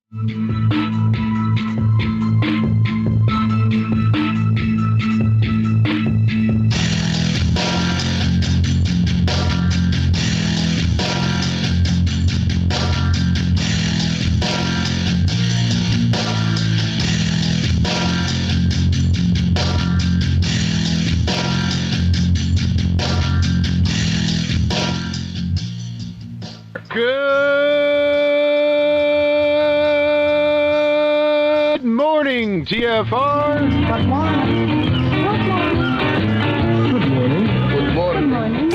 Good morning, TFR. Good morning. Good morning. Good morning.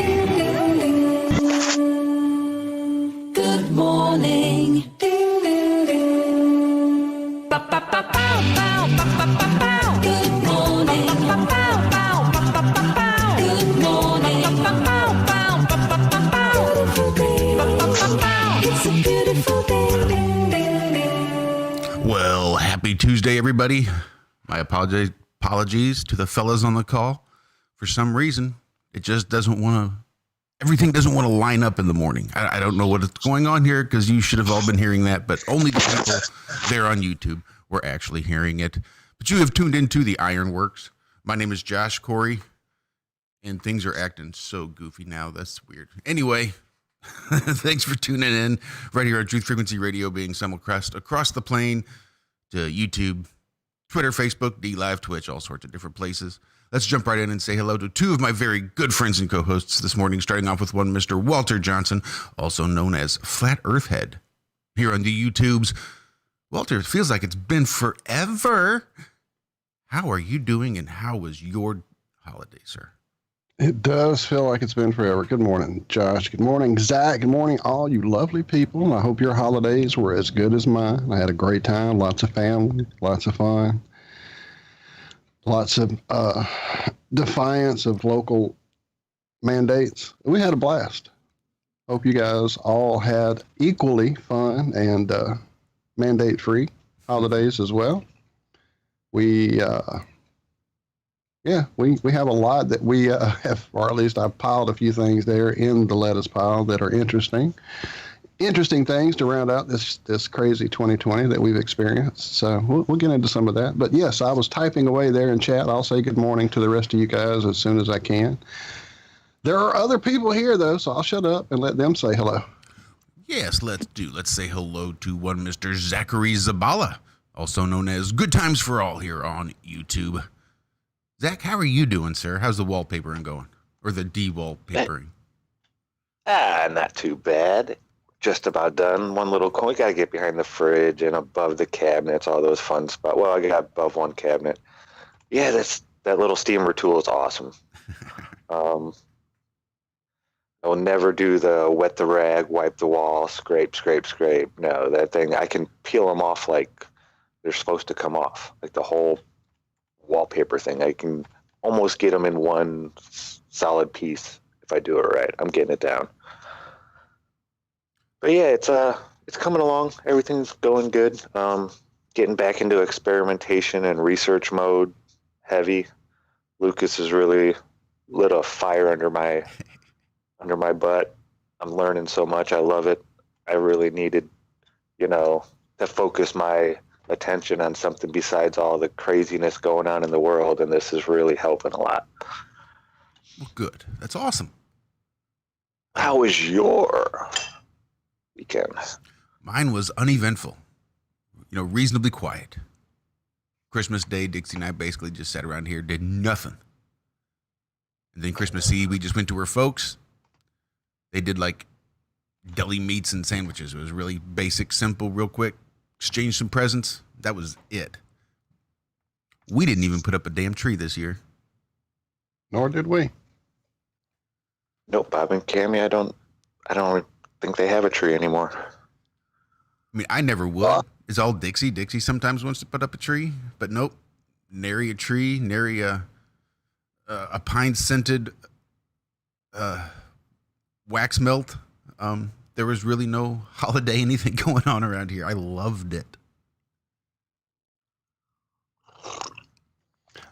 Good morning. It's a beautiful day. Well, happy Tuesday, everybody. My apologies to the fellas on the call. For some reason, it just doesn't want to, everything doesn't want to line up in the morning. I don't know what is going on here because you should have all been hearing that, but only the people there on YouTube were actually hearing it. But you have tuned into the Ironworx. My name is Josh Corey, and things are acting so goofy now. That's weird. Anyway, thanks for tuning in right here on Truth Frequency Radio, being simulcast across the plane to YouTube, Twitter, Facebook, D-Live, Twitch, all sorts of different places. Let's jump right in and say hello to two of my very good friends and co-hosts this morning, starting off with one Mr. Walter Johnson, also known as Flat Earth Head, here on the YouTubes. Walter, it feels like it's been forever. How are you doing, and how was your holiday, sir? It does feel like it's been forever. Good morning, Josh. Good morning, Zach. Good morning, all you lovely people. I hope your holidays were as good as mine. I had a great time, lots of family, lots of fun, lots of defiance of local mandates. We had a blast. Hope you guys all had equally fun and mandate-free holidays as well. We have a lot that we have, or at least I've piled a few things there in the lettuce pile that are interesting things to round out this crazy 2020 that we've experienced. So we'll get into some of that. But yes, I was typing away there in chat. I'll say good morning to the rest of you guys as soon as I can. There are other people here though, so I'll shut up and let them say hello. Yes, let's say hello to one Mr. Zachary Zabala, also known as Good Times for All here on YouTube. Zach, how are you doing, sir? How's the wallpapering going? Or the de-wallpapering? Not too bad. Just about done. One little we got to get behind the fridge and above the cabinets, all those fun spots. Well, I got above one cabinet. Yeah, that little steamer tool is awesome. I will never do the wet the rag, wipe the wall, scrape. No, that thing, I can peel them off like they're supposed to come off. Like the whole wallpaper thing, I can almost get them in one solid piece if I do it right. I'm getting it down. But yeah, it's coming along. Everything's going good. Getting back into experimentation and research mode, heavy. Lucas has really lit a fire under my butt. I'm learning so much. I love it. I really needed, to focus my attention on something besides all the craziness going on in the world, and this is really helping a lot. Well, good. That's awesome. How was your weekend? Mine was uneventful. Reasonably quiet. Christmas Day, Dixie and I basically just sat around here, did nothing. And then Christmas Eve, we just went to her folks. They did like deli meats and sandwiches. It was really basic, simple, real quick. Exchanged some presents. That was it. We didn't even put up a damn tree this year. Nor did we. Nope, Bob and Cammy, I don't think they have a tree anymore. I mean, I never would. It's all Dixie. Dixie sometimes wants to put up a tree, but nope. Nary a tree, nary a pine-scented wax melt. There was really no holiday anything going on around here. I loved it.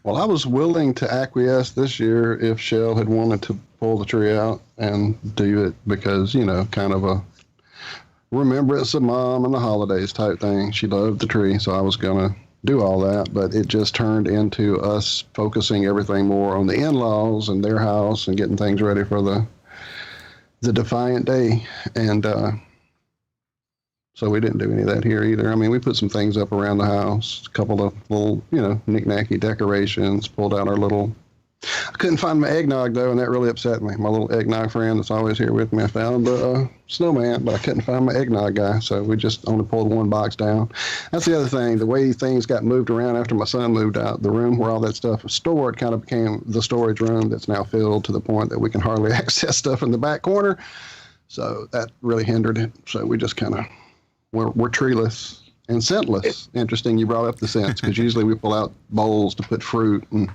Well, I was willing to acquiesce this year if Shell had wanted to pull the tree out and do it because, kind of remembrance of mom and the holidays type thing. She loved the tree, so I was gonna do all that, but it just turned into us focusing everything more on the in-laws and their house and getting things ready for the Defiant Day, and so we didn't do any of that here either. I mean, we put some things up around the house, a couple of little, knick-knacky decorations, pulled out our little. I couldn't find my eggnog, though, and that really upset me. My little eggnog friend that's always here with me, I found the snowman, but I couldn't find my eggnog guy, so we just only pulled one box down. That's the other thing. The way things got moved around after my son moved out, the room where all that stuff was stored kind of became the storage room that's now filled to the point that we can hardly access stuff in the back corner. So that really hindered it. So we just kind of, we're treeless and scentless. Interesting you brought up the scents, because usually we pull out bowls to put fruit and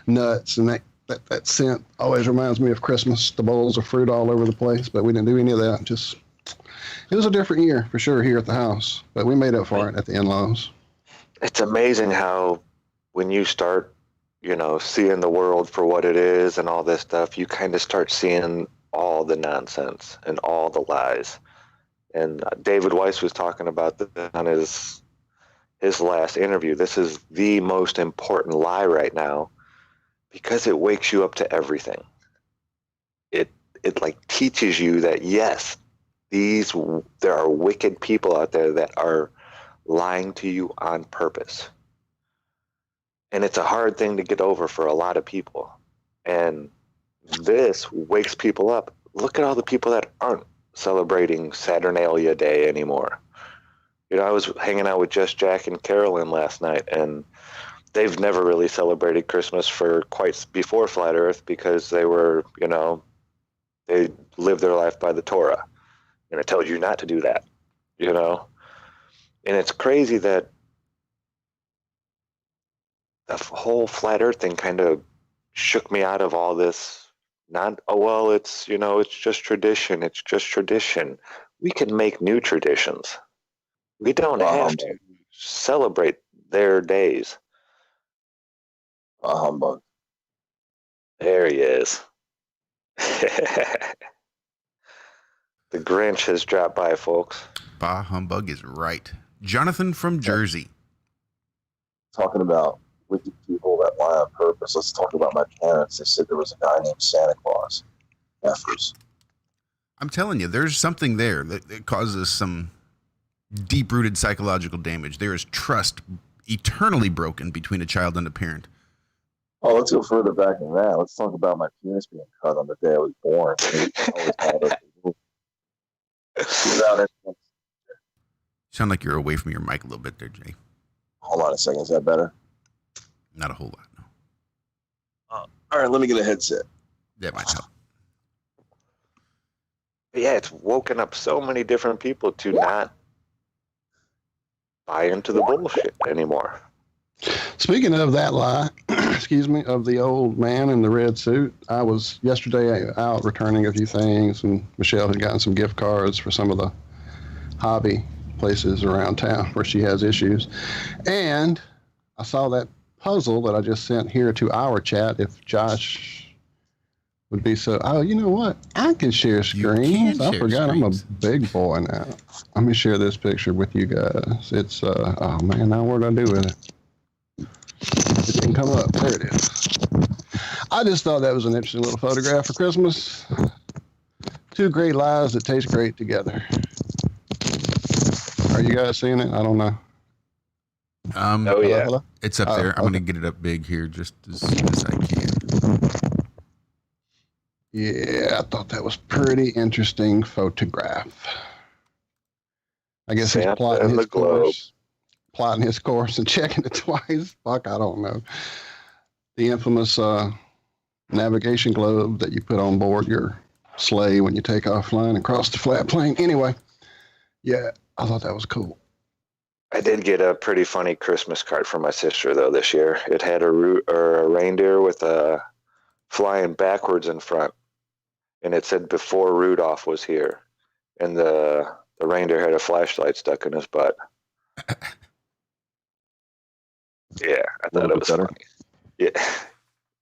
nuts, and that scent always reminds me of Christmas. The bowls of fruit all over the place, but we didn't do any of that. Just, it was a different year for sure here at the house, but we made up for it at the in-laws. It's amazing how when you start, seeing the world for what it is and all this stuff, you kind of start seeing all the nonsense and all the lies. And David Weiss was talking about this on his last interview. This is the most important lie right now, because it wakes you up to everything. It like teaches you that, yes, there are wicked people out there that are lying to you on purpose. And it's a hard thing to get over for a lot of people. And this wakes people up. Look at all the people that aren't celebrating Saturnalia Day anymore. I was hanging out with Just Jack and Carolyn last night, and they've never really celebrated Christmas for quite before Flat Earth, because they were, they lived their life by the Torah. And it tells you not to do that, And it's crazy that the whole Flat Earth thing kind of shook me out of all this. It's, it's just tradition. It's just tradition. We can make new traditions. We don't have to celebrate their days. Humbug. There he is. The Grinch has dropped by, folks. Bah humbug is right. Jonathan from Jersey. Talking about wicked people that lie on purpose. Let's talk about my parents. They said there was a guy named Santa Claus. Effers. I'm telling you, there's something there that causes some deep-rooted psychological damage. There is trust eternally broken between a child and a parent. Oh, let's go further back than that. Let's talk about my penis being cut on the day I was born. Sound like you're away from your mic a little bit there, Jay. Hold on a second. Is that better? Not a whole lot, no. All right, let me get a headset. That might help. But yeah, it's woken up so many different people to not buy into the bullshit anymore. Speaking of that lie, excuse me, of the old man in the red suit, I was yesterday out returning a few things, and Michelle had gotten some gift cards for some of the hobby places around town where she has issues. And I saw that puzzle that I just sent here to our chat. If Josh would be so, you know what? I can share screens. I forgot screens. I'm a big boy now. Let me share this picture with you guys. It's, oh man, now what do I do with it? It didn't come up. There it is. I just thought that was an interesting little photograph for Christmas. Two great lies that taste great together. Are you guys seeing it? I don't know. Oh yeah, hello? It's up there. I'm going to get it up big here just as soon as I can. Yeah, I thought that was pretty interesting photograph. I guess he's plotting his course. Plotting his course and checking it twice. Fuck, I don't know. The infamous navigation globe that you put on board your sleigh when you take off flying across the flat plain. Anyway, yeah, I thought that was cool. I did get a pretty funny Christmas card from my sister though this year. It had a reindeer with a flying backwards in front, and it said before Rudolph was here, and the reindeer had a flashlight stuck in his butt. Yeah, I thought it was funny. Yeah,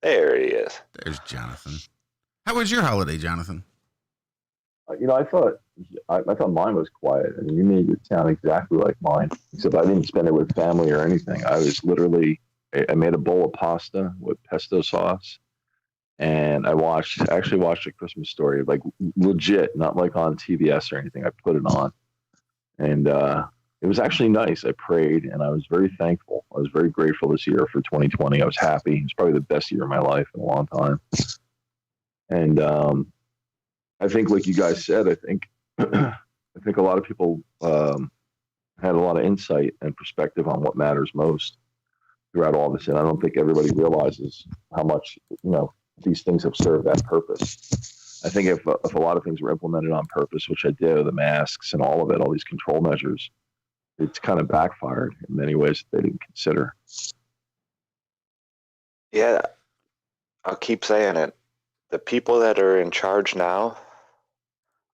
there he is. There's Jonathan. How was your holiday, Jonathan? I thought mine was quiet, and you made it sound exactly like mine. Except I didn't spend it with family or anything. I was literally, I made a bowl of pasta with pesto sauce, and actually watched A Christmas Story, like legit, not like on TBS or anything. I put it on, and it was actually nice. I prayed, and I was very thankful. I was very grateful this year for 2020. I was happy. It's probably the best year of my life in a long time. And I think, like you guys said, I think I think a lot of people had a lot of insight and perspective on what matters most throughout all this, and I don't think everybody realizes how much these things have served that purpose. I think if a lot of things were implemented on purpose, which I do, the masks and all of it, all these control measures, it's kind of backfired in many ways that they didn't consider. Yeah, I'll keep saying it. The people that are in charge now,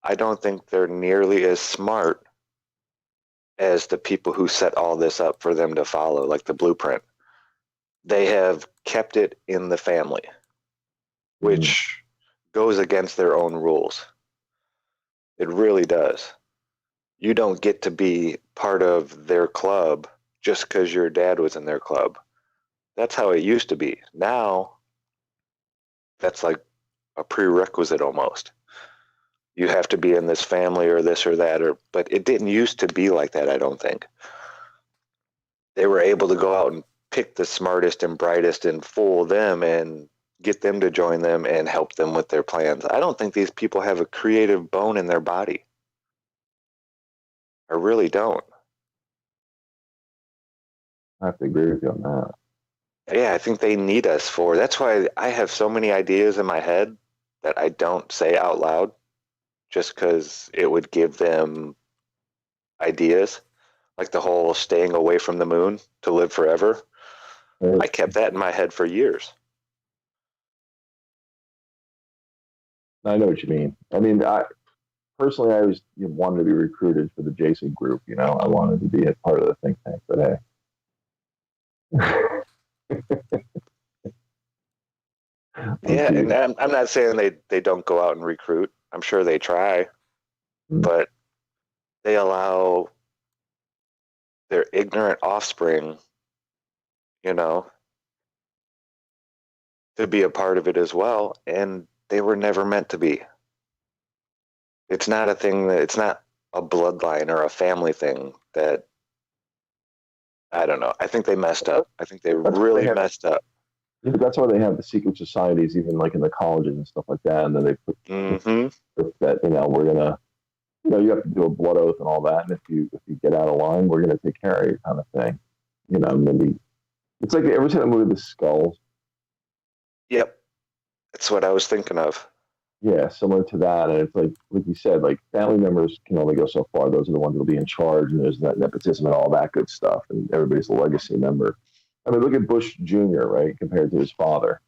I don't think they're nearly as smart as the people who set all this up for them to follow, like the blueprint. They have kept it in the family, which goes against their own rules. It really does. You don't get to be part of their club just because your dad was in their club. That's how it used to be. Now, that's like a prerequisite almost. You have to be in this family or this or that, but it didn't used to be like that, I don't think. They were able to go out and pick the smartest and brightest and fool them and get them to join them and help them with their plans. I don't think these people have a creative bone in their body. I really don't. I have to agree with you on that. Yeah, I think they need us for. That's why I have so many ideas in my head that I don't say out loud, just because it would give them ideas, like the whole staying away from the moon to live forever. I kept that in my head for years. I know what you mean. I mean, personally, I always wanted to be recruited for the Jason group. I wanted to be a part of the think tank, but hey. Yeah, and I'm not saying they don't go out and recruit. I'm sure they try, but they allow their ignorant offspring, to be a part of it as well, and they were never meant to be. It's not a thing it's not a bloodline or a family thing that, I don't know. I think they messed up. I think they really messed up. Yeah, but that's why they have the secret societies, even like in the colleges and stuff like that. And then they put that, we're gonna, you have to do a blood oath and all that. And if you get out of line, we're gonna take care of you, kind of thing. Maybe it's like, ever seen the movie The Skulls? Yep, that's what I was thinking of. Yeah, similar to that. And it's like you said, like family members can only go so far. Those are the ones that'll be in charge, and there's that nepotism and all that good stuff. And everybody's a legacy member. I mean, look at Bush Jr., right, compared to his father.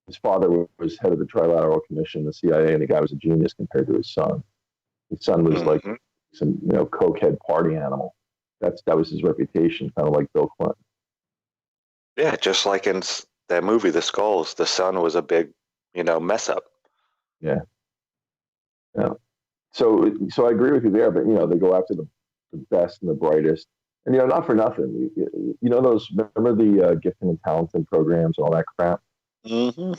His father was head of the Trilateral Commission, the CIA, and the guy was a genius compared to his son. His son was like some, cokehead party animal. That was his reputation, kind of like Bill Clinton. Yeah, just like in that movie, The Skulls, the son was a big, mess up. Yeah. So I agree with you there, but they go after the best and the brightest. And not for nothing. Remember the gifted and talented programs and all that crap? Mm-hmm.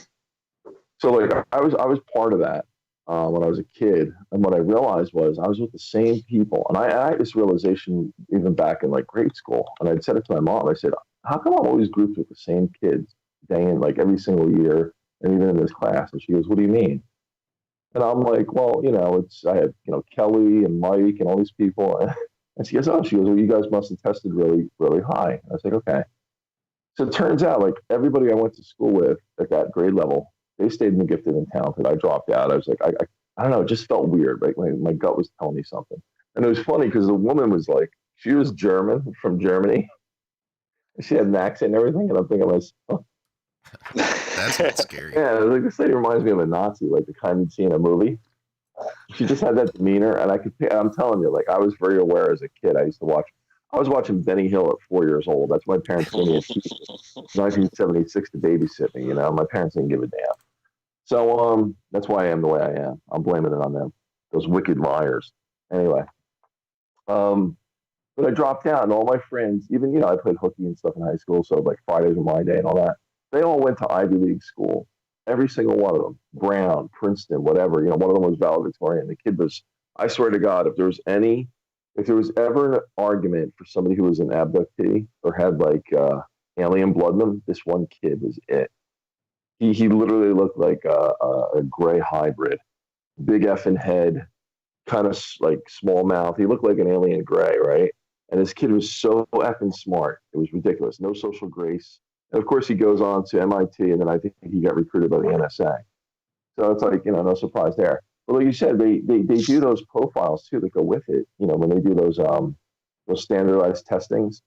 So like I was part of that when I was a kid, and what I realized was I was with the same people, and I had this realization even back in like grade school, and I'd said it to my mom. I said, "How come I'm always grouped with the same kids day in, like every single year, and even in this class?" And she goes, "What do you mean?" And I'm like, "Well, I had Kelly and Mike and all these people." And she goes, "Oh," she goes, "Well, you guys must have tested really, really high." I was like, "Okay." So it turns out, like everybody I went to school with at that grade level, they stayed in the gifted and talented. I dropped out. I was like, I don't know, it just felt weird, right? My gut was telling me something. And it was funny because the woman was like, she was German, from Germany. She had an accent and everything, and I'm thinking to myself, that's not scary. yeah, like this lady reminds me of a Nazi, like the kind you'd see in a movie. She just had that demeanor, and I'm telling you, like I was very aware as a kid. I was watching Benny Hill at 4 years old. That's my parents gave me a 1976 to babysit me. My parents didn't give a damn. So that's why I am the way I am. I'm blaming it on them. those wicked liars. Anyway, but I dropped out, and all my friends, even I played hooky and stuff in high school, so like Fridays were my day and all that. They all went to Ivy League school. Every single one of them, Brown, Princeton, whatever. One of them was valedictorian. The kid was. I swear to God, if there was ever an argument for somebody who was an abductee or had like alien blood in them, this one kid was it. He literally looked like a gray hybrid, big effing head, kind of like small mouth. He looked like an alien gray, right? And this kid was so effing smart. It was ridiculous. No social grace. And of course, he goes on to MIT, and then I think he got recruited by the NSA. So it's like, no surprise there. But like you said, they do those profiles too that go with it. When they do those standardized testings,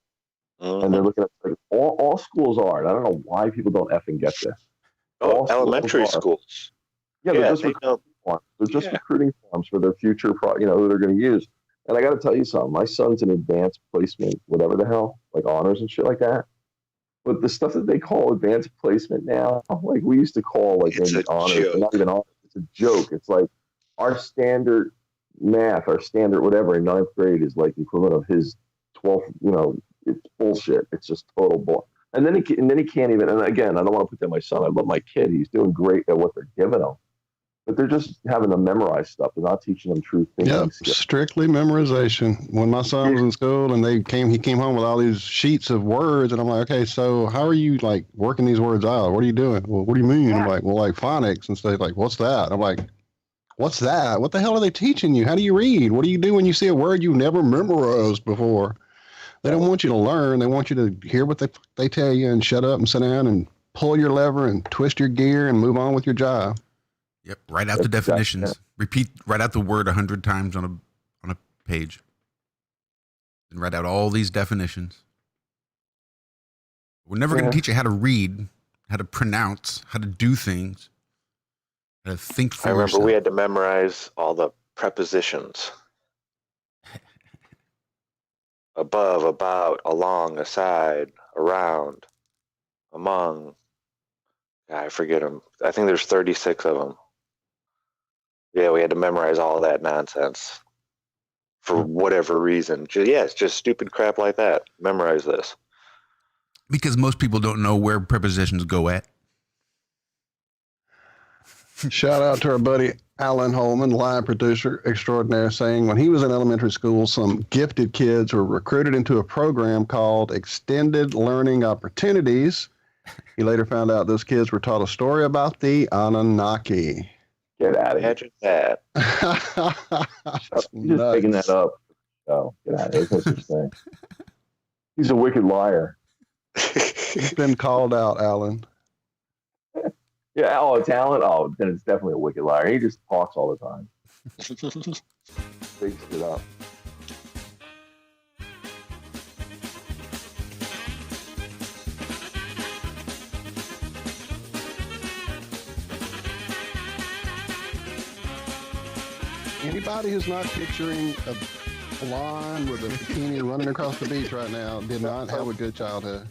and they're looking at like, all schools are. And I don't know why people don't effing get this. Oh, elementary schools. Yeah, they're just recruiting forms. They're just recruiting forms for their future, who they're going to use. And I got to tell you something. My son's an advanced placement, whatever the hell, like honors and shit like that. But the stuff that they call advanced placement now, like we used to call like maybe honors, but not even honors. It's a joke. It's like our standard math, our standard whatever in 9th grade is like the equivalent of his 12th. It's bullshit. It's just total bull. And then he can't even. And again, I don't want to put down my son. I love my kid. He's doing great at what they're giving him. But they're just having them memorize stuff. They're not teaching them true thinking. Yep, strictly memorization. When my son was in school and he came home with all these sheets of words, and I'm like, okay, so how are you like working these words out? What are you doing? Well, what do you mean? I'm like, well, like phonics and stuff. Like, what's that? I'm like, what's that? What the hell are they teaching you? How do you read? What do you do when you see a word you've never memorized before? They don't want you to learn. They want you to hear what they tell you and shut up and sit down and pull your lever and twist your gear and move on with your job. Yep. Write out the definitions. Write out the word 100 times on a page. And write out all these definitions. We're never going to teach you how to read, how to pronounce, how to do things, how to think for yourself. I remember we had to memorize all the prepositions. Above, about, along, aside, around, among. I forget them. I think there's 36 of them. Yeah, we had to memorize all that nonsense for whatever reason. It's just stupid crap like that. Memorize this. Because most people don't know where prepositions go at. Shout out to our buddy Alan Holman, live producer extraordinaire, saying when he was in elementary school, some gifted kids were recruited into a program called Extended Learning Opportunities. He later found out those kids were taught a story about the Anunnaki. Get out of here. Imagine that. He's just making that up. Oh, get out of here. That's what you're saying. He's a wicked liar. He's been called out, Alan. Yeah, it's Alan. Oh, then it's definitely a wicked liar. He just talks all the time. Makes it up. Anybody who's not picturing a blonde with a bikini running across the beach right now did not have a good childhood.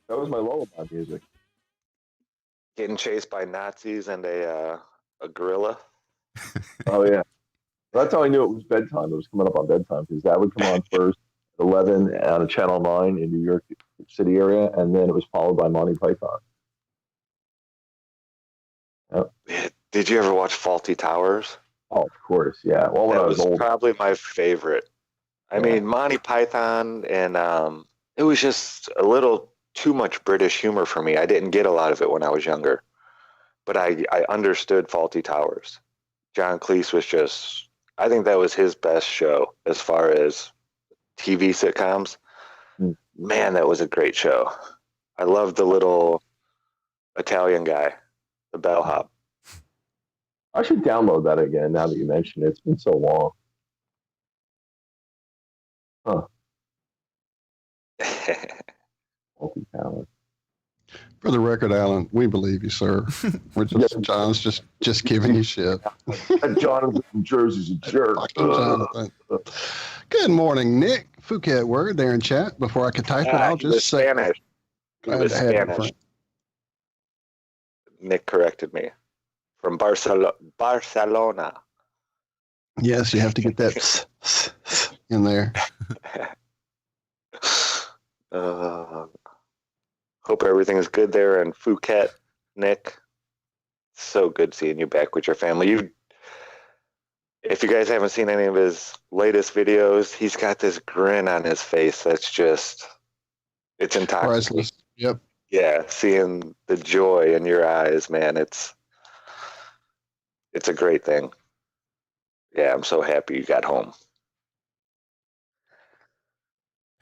That was my lullaby music. Getting chased by Nazis and a gorilla. Oh, yeah. That's how I knew it was bedtime. It was coming up on bedtime because that would come on first at 11 on a Channel 9 in New York City area, and then it was followed by Monty Python. Yep. Did you ever watch Faulty Towers? Oh, of course, yeah. Well, when I was old, probably my favorite. I mean, Monty Python, and it was just a little too much British humor for me. I didn't get a lot of it when I was younger, but I understood Faulty Towers. John Cleese was just, I think that was his best show as far as TV sitcoms. Man, that was a great show. I loved the little Italian guy, the bellhop. I should download that again now that you mention it. It's been so long. Huh. Multi-talent. For the record, Alan, we believe you, sir. We're just John's just giving you shit. Jonathan from Jersey's a jerk. Jonathan. Good morning, Nick. Phuket word there in chat. Before I can type it, I'll just say Spanish. He was Spanish. Nick corrected me. From Barcelona. Yes, you have to get that in there. Hope everything's good there in Phuket, Nick. So good seeing you back with your family. If you guys haven't seen any of his latest videos, he's got this grin on his face that's just, it's intoxicating. Priceless. Yep. Yeah, seeing the joy in your eyes, man, it's a great thing. Yeah, I'm so happy you got home.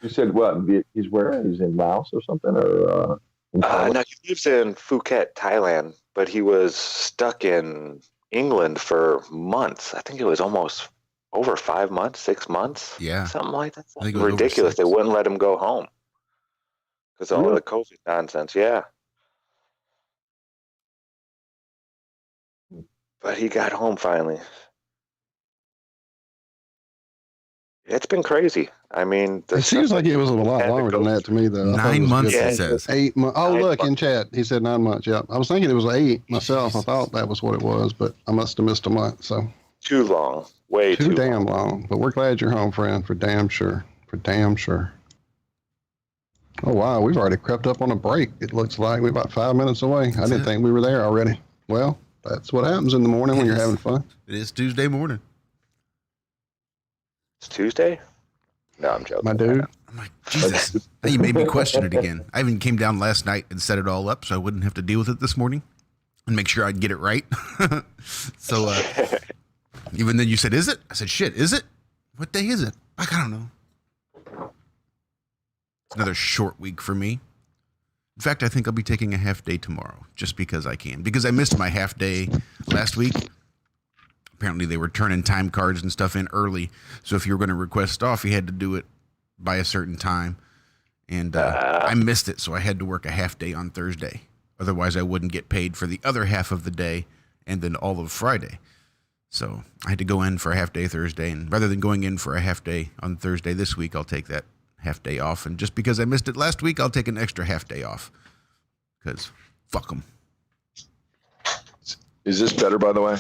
You said what? He's where? He's in Laos or something, or in Thailand? No, he lives in Phuket, Thailand, but he was stuck in England for months. I think it was almost over 5 months, 6 months. Yeah. Something like that. I think it was over Ridiculous. 6. They wouldn't let him go home because of all the COVID nonsense. Yeah. But he got home finally. It's been crazy. I mean, It seems like it was a lot longer than that to me, though. 9 months, Yeah. it says. 8 months. Oh, 9 look, in months. chat, he said 9 months. Yeah. I was thinking it was 8 myself. I thought that was what it was, but I must have missed a month. So Too long. Way too too damn long. long. But we're glad you're home, friend, for damn sure. For damn sure. Oh, wow. We've already crept up on a break. It looks like we're about 5 minutes away. I didn't think we were there already. Well, that's what happens in the morning when you're having fun. It is Tuesday morning. It's Tuesday? No, I'm joking. My dude. I'm like, Jesus. Now you made me question it again. I even came down last night and set it all up so I wouldn't have to deal with it this morning and make sure I'd get it right. So even then you said, is it? I said, shit, is it? What day is it? Like, I don't know. It's another short week for me. In fact, I think I'll be taking a half day tomorrow just because I can. Because I missed my half day last week. Apparently they were turning time cards and stuff in early. So if you were going to request off, you had to do it by a certain time. And I missed it, so I had to work a half day on Thursday. Otherwise, I wouldn't get paid for the other half of the day and then all of Friday. So I had to go in for a half day Thursday. And rather than going in for a half day on Thursday this week, I'll take that half day off. And just because I missed it last week, I'll take an extra half day off. Because fuck them. Is this better, by the way?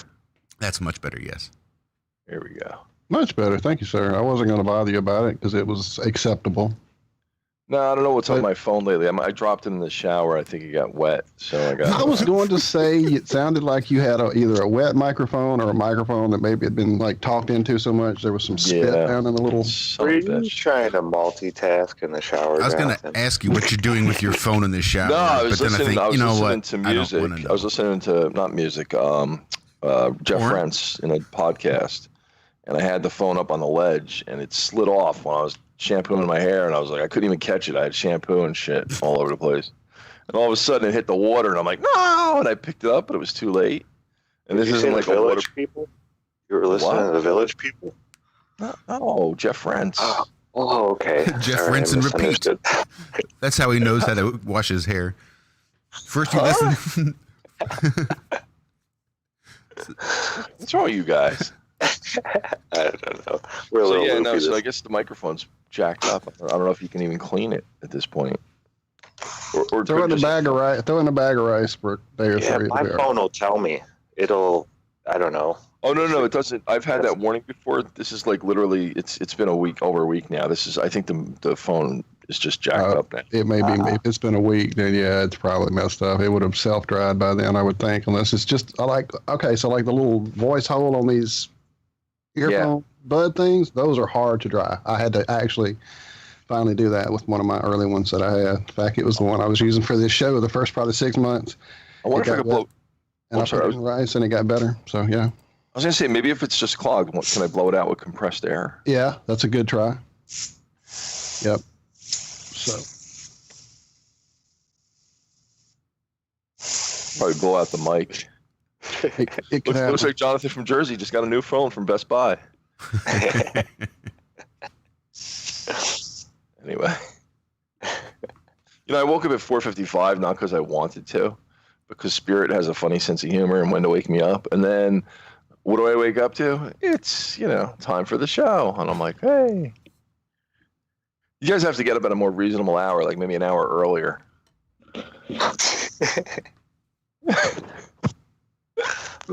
That's much better, yes. Here we go. Much better. Thank you, sir. I wasn't going to bother you about it because it was acceptable. No, I don't know what's on my phone lately. I dropped it in the shower. I think it got wet, so I got. I was going to say it sounded like you had either a wet microphone or a microphone that maybe had been like talked into so much there was some spit down in the little. Were you trying to multitask in the shower? I was going to ask you what you're doing with your phone in the shower. No, I was but then listening. I think, listening to music. I was listening to not music. Jeff Rentz in a podcast, and I had the phone up on the ledge, and it slid off when I was shampooing my hair, and I was like, I couldn't even catch it. I had shampoo and shit all over the place, and all of a sudden it hit the water, and I'm like, no! And I picked it up, but it was too late. And this isn't like the Village people. You were listening to the Village people. No, Jeff Rentz. Oh, okay. Jeff Rinse and repeat. That's how he knows how to wash his hair. First you listen. What's wrong with you guys? I don't know. We're a little loopy so I guess the microphone's jacked up. I don't know if you can even clean it at this point. Or Throw in a bag of rice. Throw in a bag of rice for a day or three. My phone will tell me. I don't know. Oh no, it doesn't. I've had that warning before. This is like literally. It's been over a week now. I think the phone is just jacked up now. It may be. If it's been a week, then yeah, it's probably messed up. It would have self-dried by then, I would think, unless it's just so like the little voice hole on these earphone bud things. Those are hard to dry. I had to actually finally do that with one of my early ones that I had. In fact, it was the one I was using for this show the first probably 6 months. I wonder if I could blow. And I put it in rice, and it got better. So yeah. I was gonna say maybe if it's just clogged, can I blow it out with compressed air? Yeah, that's a good try. Yep. So probably blow out the mic. It could looks like Jonathan from Jersey just got a new phone from Best Buy. Anyway, I woke up at 4:55 not because I wanted to, because Spirit has a funny sense of humor and when to wake me up. And then, what do I wake up to? It's time for the show, and I'm like, hey, you guys have to get up at a more reasonable hour, like maybe an hour earlier.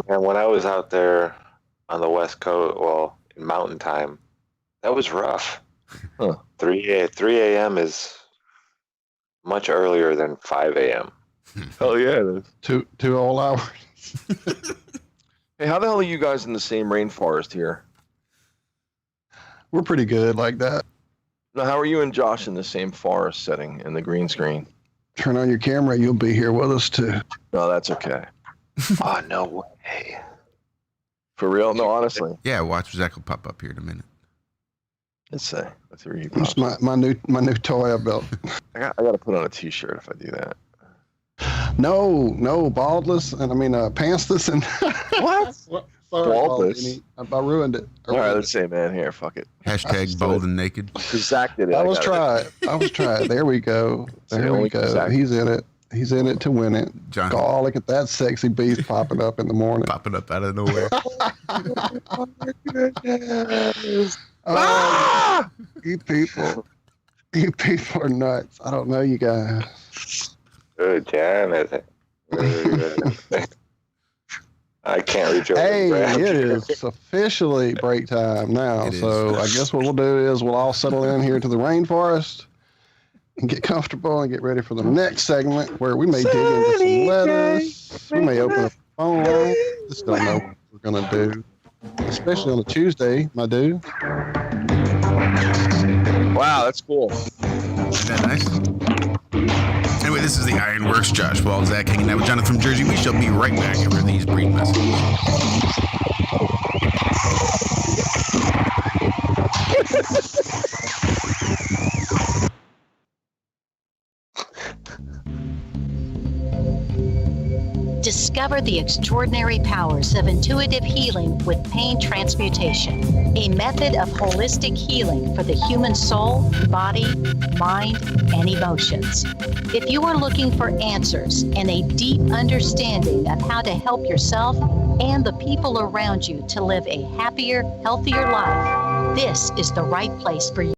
Man, when I was out there on the West Coast, well, in Mountain Time, that was rough. Huh. 3 a.m. is much earlier than 5 a.m. Hell yeah, it is. Two whole hours. Hey, how the hell are you guys in the same rainforest here? We're pretty good like that. Now, how are you and Josh in the same forest setting in the green screen? Turn on your camera, you'll be here with us too. No, that's okay. Oh, no way. For real? No, honestly. Yeah, watch Zach will pop up here in a minute. Let's say. Let's hear you. It's my new toy I built. I got to put on a t-shirt if I do that. No, baldless, and I mean pantsless and What? Sorry, Baldless? I ruined it. All right, let's say, man, here, fuck it. Hashtag bald and naked. Because Zach did it. I was got it. trying. There we go. There we only go. exactly. He's in it. He's in it to win it. John Oh, look at that sexy beast popping up in the morning. popping up out of nowhere. Oh, you people are nuts. I don't know you guys. Good, Jonathan. I can't reach over. Hey, and grab it you. is officially break time now. It is. So I guess what we'll do is we'll all settle in here to the rainforest and get comfortable and get ready for the next segment where we may dig into some lettuce. We may open up the phone line. Just don't know what we're going to do. Especially on a Tuesday, my dude. Wow, that's cool. Isn't that nice? Anyway, this is the Ironworx. Josh Wall, Zach hanging out with Jonathan from Jersey. We shall be right back after these brief messages. Discover the extraordinary powers of intuitive healing with pain transmutation, a method of holistic healing for the human soul, body, mind, and emotions. If you are looking for answers and a deep understanding of how to help yourself and the people around you to live a happier, healthier life, this is the right place for you.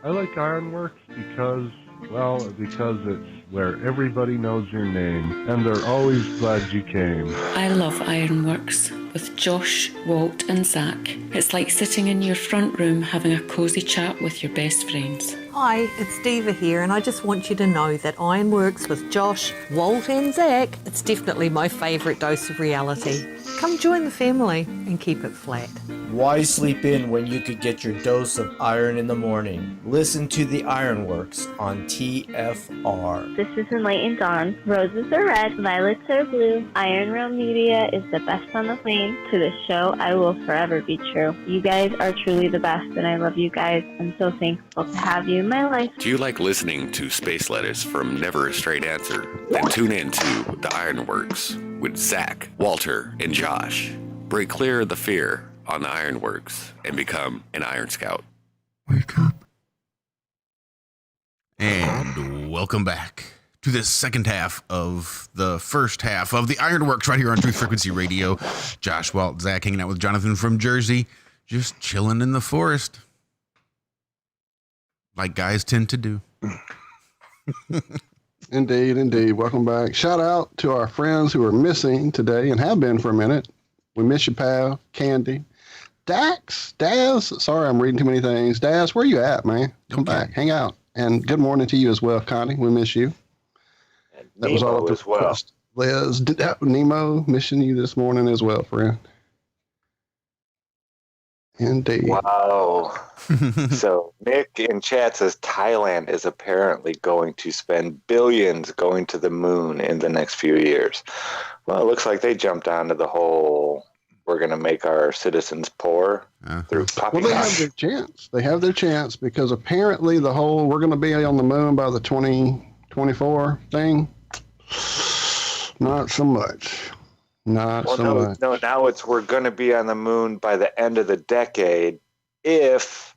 I like Ironworx because it's where everybody knows your name, and they're always glad you came. I love Ironworx with Josh, Walt, and Zach. It's like sitting in your front room having a cosy chat with your best friends. Hi, it's Diva here, and I just want you to know that Ironworx with Josh, Walt, and Zach, it's definitely my favourite dose of reality. Come join the family and keep it flat. Why sleep in when you could get your dose of iron in the morning? Listen to the Ironworx on TFR. This is Enlightened Dawn. Roses are red, violets are blue. Iron Realm Media is the best on the plane. To this show, I will forever be true. You guys are truly the best, and I love you guys. I'm so thankful to have you in my life. Do you like listening to space letters from Never a Straight Answer? Then tune in to The Ironworx with Zach, Walter, and Josh. Break clear of the fear on The Ironworx and become an Iron Scout. Wake up. And welcome back to the second half of the first half of the Ironworx right here on Truth Frequency Radio. Josh, Walt, Zach hanging out with Jonathan from Jersey, just chilling in the forest. Like guys tend to do. Indeed. Welcome back. Shout out to our friends who are missing today and have been for a minute. We miss you, pal. Candy. Dax, Daz. Sorry, I'm reading too many things. Daz, where you at, man? Come back. Hang out. And good morning to you as well, Connie. We miss you. And That Nemo was all as well. Liz, Nemo, missing you this morning as well, friend. Indeed. Wow. So Nick in chat says Thailand is apparently going to spend billions going to the moon in the next few years. Well, it looks like they jumped onto the whole we're going to make our citizens poor through poppycock. Well, they have their chance. They have their chance because apparently the whole we're going to be on the moon by the 2024 thing, not so much. Not well, so much. No, now it's we're going to be on the moon by the end of the decade if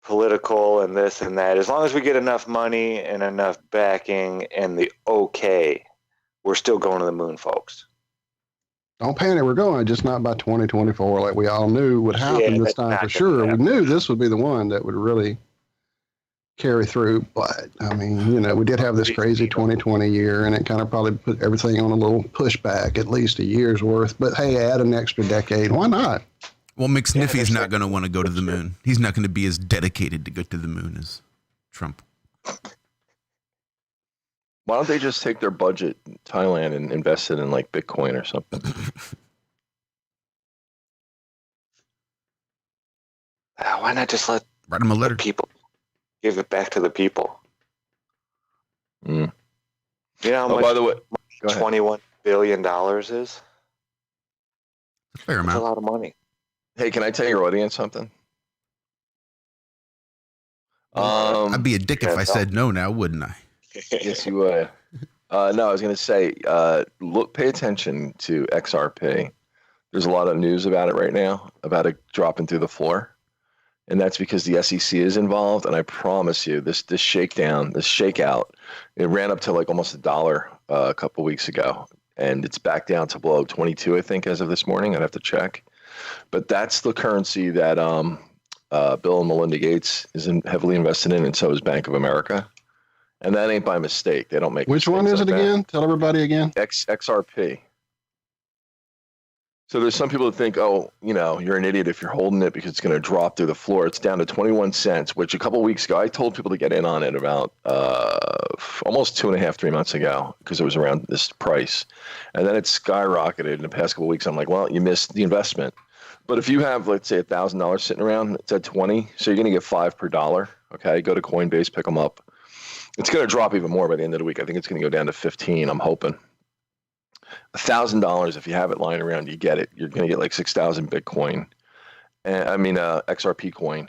political and this and that, as long as we get enough money and enough backing and the okay, we're still going to the moon, folks. Don't panic, we're going, just not by 2024 like we all knew would happen this time for sure. We knew this would be the one that would really carry through, but I mean, we did have this crazy 2020 year, and it kind of probably put everything on a little pushback, at least a year's worth. But hey, add an extra decade. Why not? Well, McSniffy's not going to want to go to the moon. He's not going to be as dedicated to go to the moon as Trump. Why don't they just take their budget in Thailand and invest it in like Bitcoin or something? Why not just let write them a letter? People give it back to the people. Mm. You know how much? By the way, $21 billion is. A fair amount. That's a lot of money. Hey, can I tell your audience something? I'd be a dick if I said no now, wouldn't I? Yes, you would. No, I was going to say, pay attention to XRP. There's a lot of news about it right now, about it dropping through the floor. And that's because the SEC is involved. And I promise you, this shakeout, it ran up to like almost $1 a couple weeks ago. And it's back down to below 22, I think, as of this morning. I'd have to check. But that's the currency that Bill and Melinda Gates is heavily invested in, and so is Bank of America. And that ain't by mistake. They don't make Which one is like it again? Tell everybody again. XRP. So there's some people that think, you're an idiot if you're holding it because it's going to drop through the floor. It's down to 21 cents, which a couple of weeks ago, I told people to get in on it about almost 2.5, 3 months ago because it was around this price. And then it skyrocketed in the past couple of weeks. I'm like, well, you missed the investment. But if you have, let's say, $1,000 sitting around, it's at 20, so you're going to get $5 per dollar. Okay, go to Coinbase, pick them up. It's going to drop even more by the end of the week. I think it's going to go down to 15. I'm hoping. $1,000, if you have it lying around, you get it. You're going to get like 6,000 Bitcoin, XRP coin,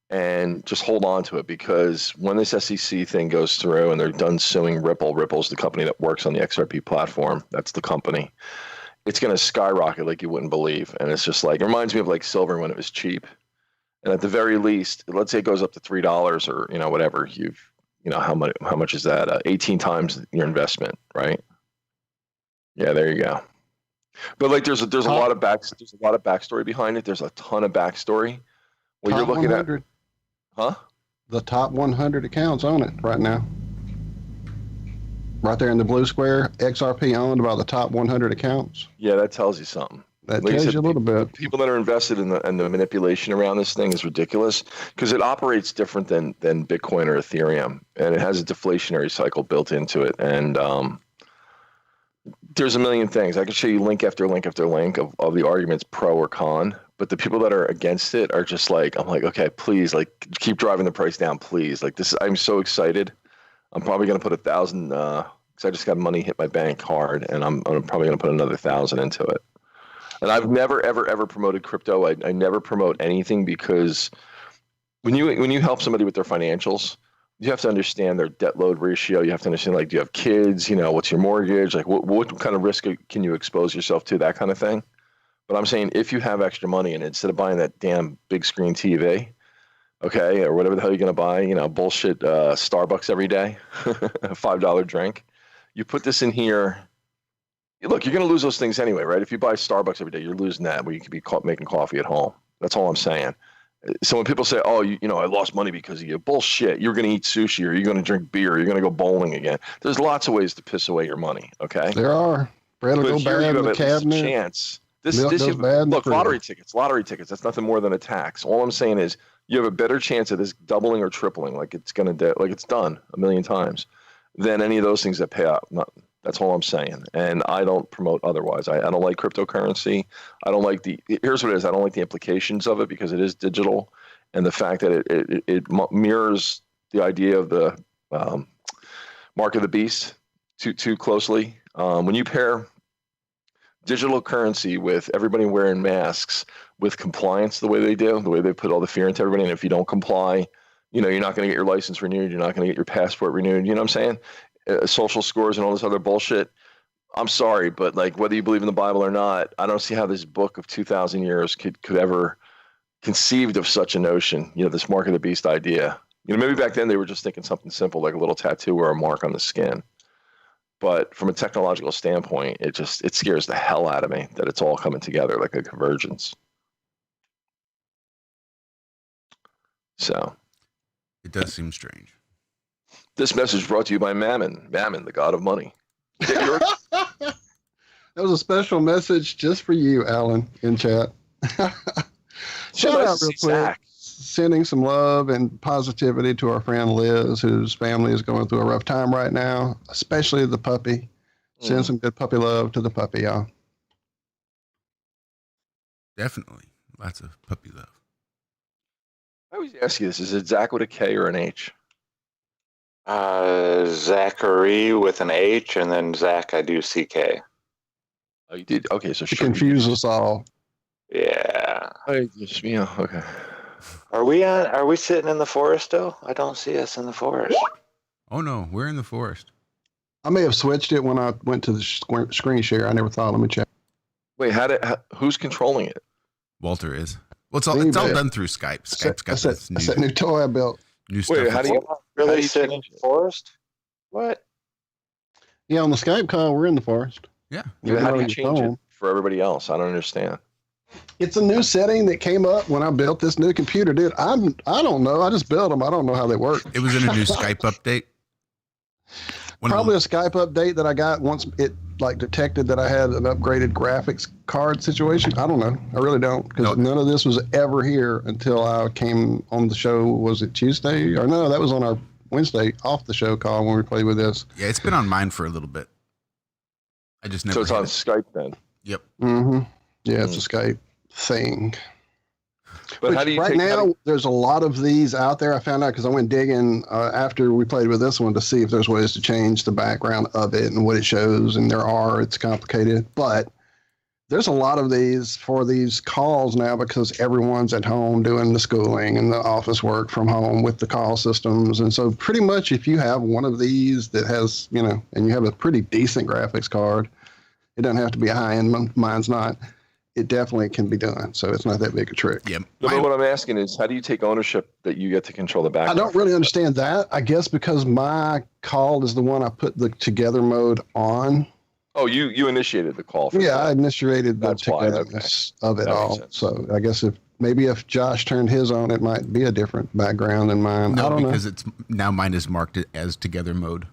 and just hold on to it because when this SEC thing goes through and they're done suing Ripple's the company that works on the XRP platform. That's the company. It's going to skyrocket like you wouldn't believe. And it's just like, it reminds me of like silver when it was cheap. And at the very least, let's say it goes up to $3 or, whatever, how much is that? 18 times your investment, right? Yeah, there you go. But like, there's a lot of backstory behind it. There's a ton of backstory. When you're looking 100. at, huh? the top 100 accounts on it right now. Right there in the blue square, XRP owned by the top 100 accounts. Yeah, that tells you something. That tells you a little bit. People that are invested in the manipulation around this thing is ridiculous because it operates different than Bitcoin or Ethereum, and it has a deflationary cycle built into it. And there's a million things. I could show you link after link after link of the arguments pro or con, but the people that are against it are just like, I'm like, okay, please, like, keep driving the price down, please. Like this, I'm so excited. I'm probably going to put 1,000 because I just got money hit my bank hard, and I'm probably going to put another 1,000 into it. And I've never, ever, ever promoted crypto. I never promote anything because when you help somebody with their financials, you have to understand their debt load ratio. You have to understand, like, do you have kids? You know, what's your mortgage? Like, what kind of risk can you expose yourself to? That kind of thing. But I'm saying if you have extra money and instead of buying that damn big screen TV, okay, or whatever the hell you're going to buy, you know, bullshit Starbucks every day, a $5 drink, you put this in here. Look, you're going to lose those things anyway, right? If you buy Starbucks every day, you're losing that where you could be making coffee at home. That's all I'm saying. So when people say, oh, you know, I lost money because of you, bullshit. You're going to eat sushi, or you're going to drink beer, or you're going to go bowling again. There's lots of ways to piss away your money, okay? There are. Bread will go bad in the cabinet. Chance. Look, lottery tickets. That's nothing more than a tax. All I'm saying is you have a better chance of this doubling or tripling, like it's done 1,000,000 times, than any of those things that pay out. Nothing. That's all I'm saying. And I don't promote otherwise. I don't like cryptocurrency. I don't like here's what it is. I don't like the implications of it because it is digital. And the fact that it mirrors the idea of the mark of the beast too closely. When you pair digital currency with everybody wearing masks, with compliance the way they do, the way they put all the fear into everybody, and if you don't comply, you know, you're not going to get your license renewed, you're not going to get your passport renewed, you know what I'm saying? Social scores and all this other bullshit. I'm sorry, but like whether you believe in the Bible or not, I don't see how this book of 2,000 years could ever conceived of such a notion, you know, this mark of the beast idea. You know, maybe back then they were just thinking something simple like a little tattoo or a mark on the skin. But from a technological standpoint, it scares the hell out of me that it's all coming together like a convergence. So it does seem strange. This message brought to you by Mammon, the god of money. That was a special message just for you, Alan, in chat. Shout out real quick. Zach. Sending some love and positivity to our friend Liz, whose family is going through a rough time right now, especially the puppy. Send some good puppy love to the puppy, y'all. Definitely. Lots of puppy love. I always ask you this. Is it Zach with a K or an H? Zachary with an H, and then Zach, I do CK. Oh, you did? Okay, so confuse us all. Yeah. Okay. Are we sitting in the forest though? I don't see us in the forest. Oh no, we're in the forest. I may have switched it when I went to the screen share. I never thought. Let me check. Wait, who's controlling it? Walter is. Well, it's all done through Skype. Skype's got this new toy I built. New stuff. Wait, how do you really sit in the forest? What? Yeah, on the Skype call, we're in the forest. Yeah. How do you change it for everybody else? I don't understand. It's a new setting that came up when I built this new computer, dude. I don't know. I just built them. I don't know how they work. It was in a new Skype update. Probably a Skype update that I got once it like detected that I had an upgraded graphics card situation. I don't know. I really don't, because none of this was ever here until I came on the show. Was it Tuesday? Or no, that was on our Wednesday off the show call when we played with this. Yeah, it's been on mine for a little bit. I just never. So it's on Skype then. Yep. Mm-hmm. Yeah, it's a Skype thing. But how do you right now, there's a lot of these out there. I found out because I went digging after we played with this one to see if there's ways to change the background of it and what it shows. And there are. It's complicated. But there's a lot of these for these calls now because everyone's at home doing the schooling and the office work from home with the call systems. And so pretty much if you have one of these that has, you know, and you have a pretty decent graphics card, it doesn't have to be a high-end. Mine's not. It definitely can be done. So it's not that big a trick. Yeah. But what I'm asking is, how do you take ownership that you get to control the background? I don't really understand that. I guess because my call is the one I put the together mode on. Oh, you initiated the call. I initiated the togetherness of it all. So I guess if Maybe if Josh turned his on, it might be a different background than mine. I No, don't because know. it's now mine is marked as together mode.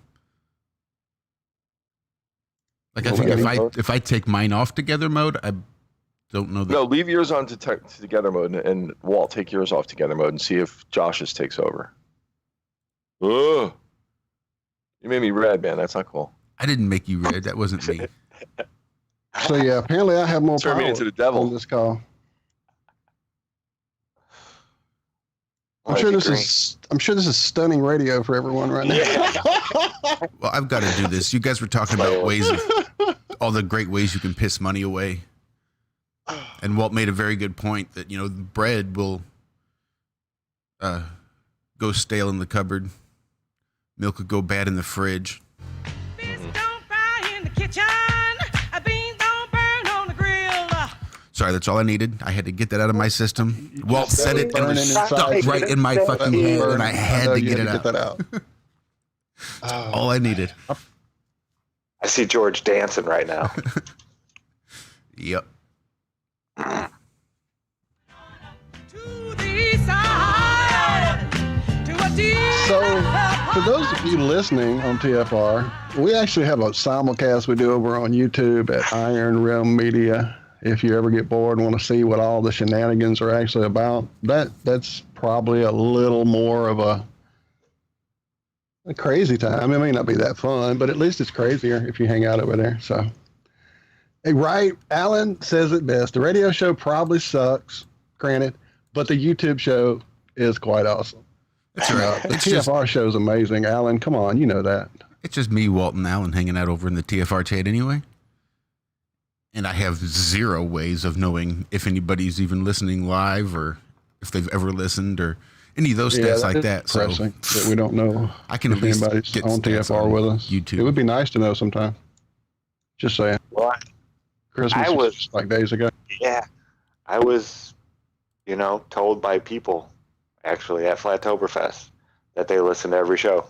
Like I Well, think that- if I take mine off together mode, I don't know that. No, leave yours on to together mode, and Walt, take yours off together mode and see if Josh's takes over. Oh, you made me red, man. That's not cool. I didn't make you red. That wasn't me. So yeah, apparently I have more Turn me power into the devil. on this call. I'm Why sure is this he is stunning radio for everyone right now. Well, I've got to do this. You guys were talking about ways of all the great ways you can piss money away. And Walt made a very good point that, bread will go stale in the cupboard. Milk could go bad in the fridge. Sorry, that's all I needed. I had to get that out of my system. Walt said it and it was stuck right in my fucking head, and I had to get it out. Get that out. That's all I needed. I see George dancing right now. Yep. So, for those of you listening on TFR, we actually have a simulcast we do over on YouTube at Iron Realm Media. If you ever get bored and want to see what all the shenanigans are actually about, that's probably a little more of a crazy time. It may not be that fun, but at least it's crazier if you hang out over there. So, hey, right, Alan says it best. The radio show probably sucks, granted, but the YouTube show is quite awesome. That's right. The TFR show is amazing. Alan, come on, you know that. It's just me, Walt, and Alan hanging out over in the TFR chat anyway. And I have zero ways of knowing if anybody's even listening live or if they've ever listened or any of those stats like that. So that we don't know I can if at least anybody's get on stats TFR on with us. YouTube. It would be nice to know sometime. Just saying. Well, Christmas I was- was just like days ago. yeah, I was, told by people actually at Flattoberfest that they listen to every show.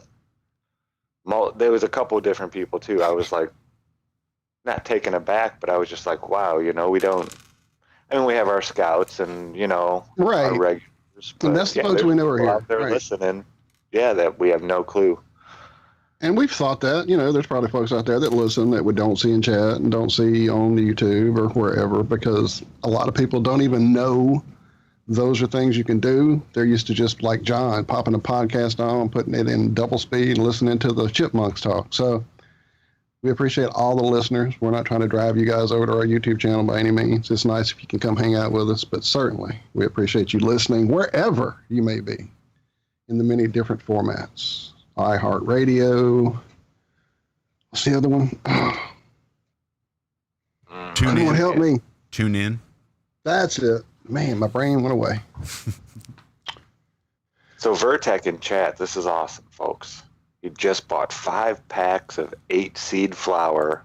There was a couple of different people too. I was like, not taken aback, but I was just like, wow, we don't. I mean, we have our scouts and our Right. regulars, but And that's the yeah, folks there's we know are people here. out there Right. listening. Yeah, that we have no clue. And we've thought that, there's probably folks out there that listen that we don't see in chat and don't see on YouTube or wherever, because a lot of people don't even know those are things you can do. They're used to just like John, popping a podcast on, putting it in double speed and listening to the chipmunks talk. So we appreciate all the listeners. We're not trying to drive you guys over to our YouTube channel by any means. It's nice if you can come hang out with us, but certainly we appreciate you listening wherever you may be in the many different formats. iHeartRadio. What's the other one? Tune Come on, in. help me. Tune in. That's it. Man, my brain went away. So Vertec in chat, this is awesome, folks. He just bought 5 packs of 8 seed flour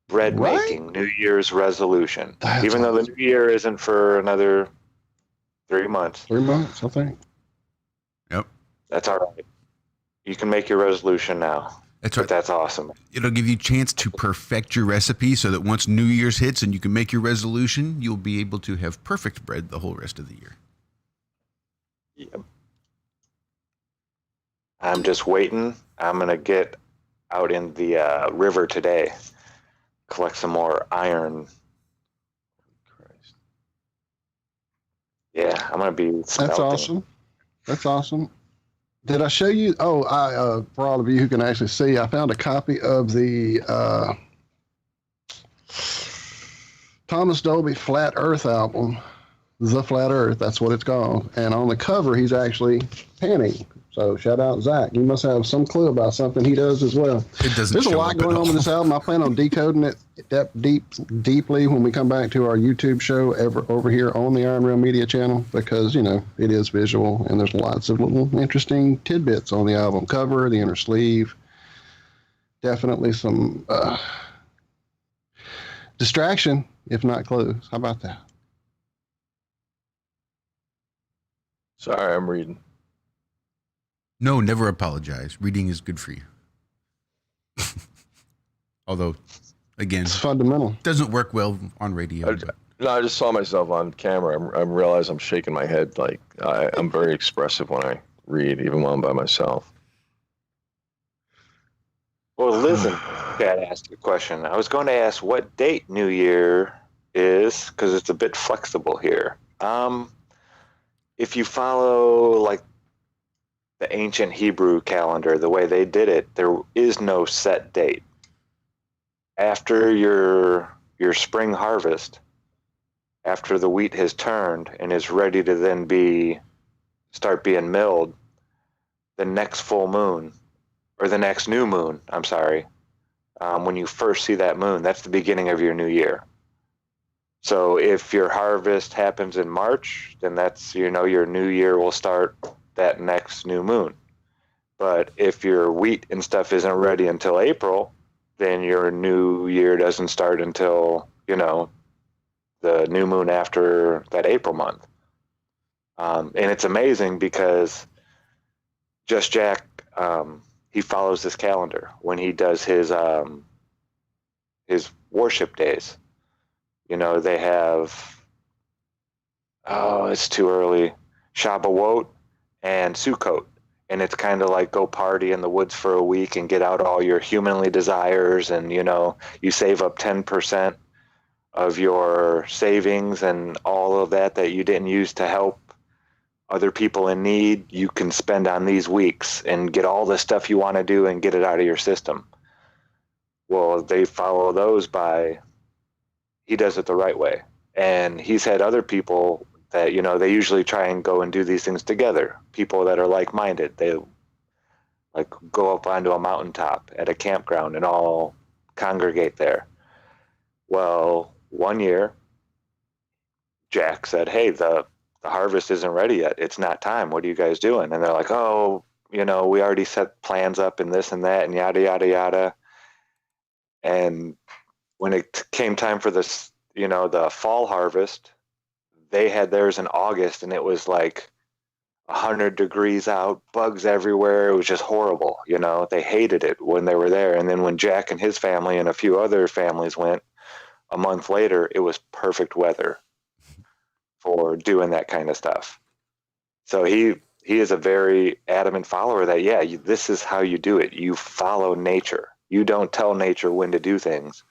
bread Right? making New Year's resolution. That's Even though the awesome. new year isn't for another 3 months. 3 months, I think. Yep. That's all right. You can make your resolution now. That's But right. that's awesome. It'll give you a chance to perfect your recipe so that once New Year's hits and you can make your resolution, you'll be able to have perfect bread the whole rest of the year. Yep. I'm just waiting. I'm going to get out in the river today, collect some more iron. Yeah, I'm going to be That's smelting. awesome. That's awesome. Did I show you? Oh, for all of you who can actually see, I found a copy of the Thomas Dolby Flat Earth album, The Flat Earth. That's what it's called. And on the cover, he's actually panning. So shout out Zach. You must have some clue about something he does as well. It doesn't There's a show lot up at going on with all. this album. I plan on decoding it deeply when we come back to our YouTube show over here on the Iron Realm Media channel, because, it is visual and there's lots of little interesting tidbits on the album cover, the inner sleeve. Definitely some distraction, if not clues. How about that? Sorry, I'm reading. No, never apologize. Reading is good for you. Although, again, It's fundamental. doesn't work well on radio. I, but No, I just saw myself on camera. I realize I'm shaking my head. Like I'm very expressive when I read, even when I'm by myself. Well, listen, Chad asked you a question. I was going to ask what date New Year is, because it's a bit flexible here. If you follow like the ancient Hebrew calendar, the way they did it, there is no set date. After your spring harvest, after the wheat has turned and is ready to then start being milled, the next full moon, or the next new moon, I'm sorry, when you first see that moon, that's the beginning of your new year. So if your harvest happens in March, then that's, your new year will start that next new moon. But if your wheat and stuff isn't ready until April, then your new year doesn't start until, the new moon after that April month. And it's amazing because Just Jack, he follows this calendar when he does his worship days. They have, it's too early, Shavuot and Sukkot. And it's kind of like go party in the woods for a week and get out all your humanly desires. And, you save up 10% of your savings and all of that you didn't use to help other people in need. You can spend on these weeks and get all the stuff you want to do and get it out of your system. Well, they follow those he does it the right way. And he's had other people that, they usually try and go and do these things together. People that are like-minded. They like go up onto a mountaintop at a campground and all congregate there. Well, one year, Jack said, hey, the harvest isn't ready yet. It's not time. What are you guys doing? And they're like, oh, we already set plans up and this and that and yada, yada, yada. And when it came time for this, the fall harvest, they had theirs in August and it was like 100 degrees out, bugs everywhere. It was just horrible. They hated it when they were there. And then when Jack and his family and a few other families went a month later, it was perfect weather for doing that kind of stuff. So he is a very adamant follower that, this is how you do it. You follow nature. You don't tell nature when to do things.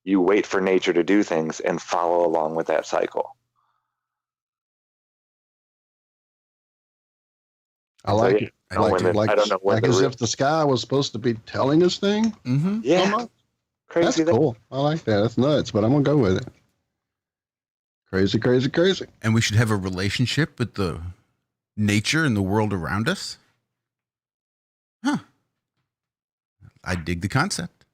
You wait for nature to do things and follow along with that cycle. I like it. I don't know when as if the sky was supposed to be telling us things. Mm-hmm. Yeah. Crazy. That's cool. I like that. That's nuts, but I'm going to go with it. Crazy, crazy, crazy. And we should have a relationship with the nature and the world around us. Huh. I dig the concept.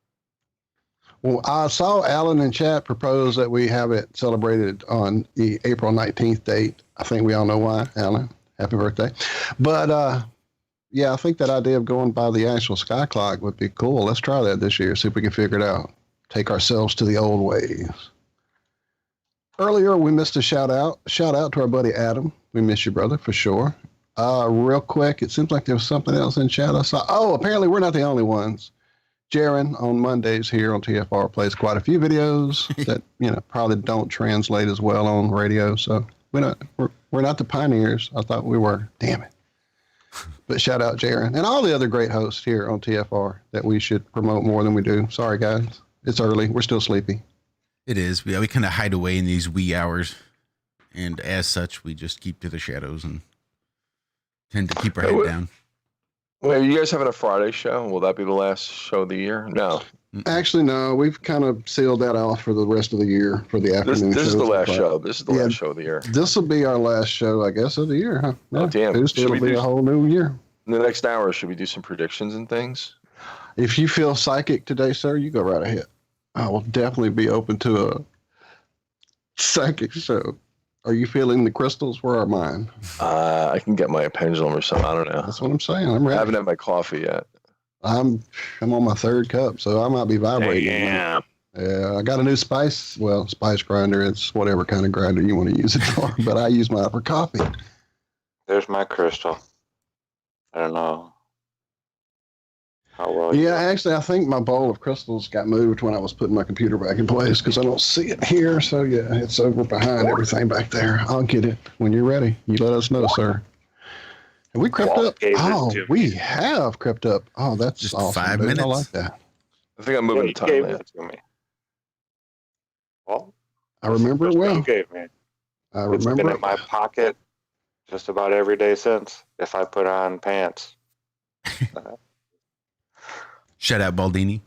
Well, I saw Alan in chat propose that we have it celebrated on the April 19th date. I think we all know why, Alan. Happy birthday. But, I think that idea of going by the actual sky clock would be cool. Let's try that this year, see if we can figure it out. Take ourselves to the old ways. Earlier, we missed a shout out. Shout out to our buddy Adam. We miss you, brother, for sure. Real quick, it seems like there was something else in chat I saw. Oh, apparently we're not the only ones. Jaron on Mondays here on TFR plays quite a few videos that probably don't translate as well on radio. So we're not the pioneers. I thought we were. Damn it. But shout out Jaron and all the other great hosts here on TFR that we should promote more than we do. Sorry, guys. It's early. We're still sleepy. It is. We kind of hide away in these wee hours. And as such, we just keep to the shadows and tend to keep our head down. Wait, are you guys having a Friday show? Will that be the last show of the year? No. Actually, no. We've kind of sealed that off for the rest of the year for the afternoon show. This is the last show. This is the last show of the year. This will be our last show, I guess, of the year, huh? Oh, damn. It'll be a whole new year. In the next hour, should we do some predictions and things? If you feel psychic today, sir, you go right ahead. I will definitely be open to a psychic show. Are you feeling the crystals? Where are mine? I can get my pendulum or something. I don't know. That's what I'm saying. I'm ready. I haven't had my coffee yet. I'm on my third cup, so I might be vibrating. Yeah. Yeah, I got a new spice grinder. It's whatever kind of grinder you want to use it for, but I use mine for coffee. There's my crystal. I don't know. How well? Yeah, actually, I think my bowl of crystals got moved when I was putting my computer back in place because I don't see it here. So, yeah, it's over behind everything back there. I'll get it when you're ready. You let us know, sir. Have we crept up? Oh, we have crept up. Oh, that's just awesome. 5 dude. minutes. I like that. I think I'm moving to Gave Thailand. it to me. Well, I remember it well. you gave me. I It's been remember in it. my pocket just about every day since. If I put on pants. Shout out Baldini.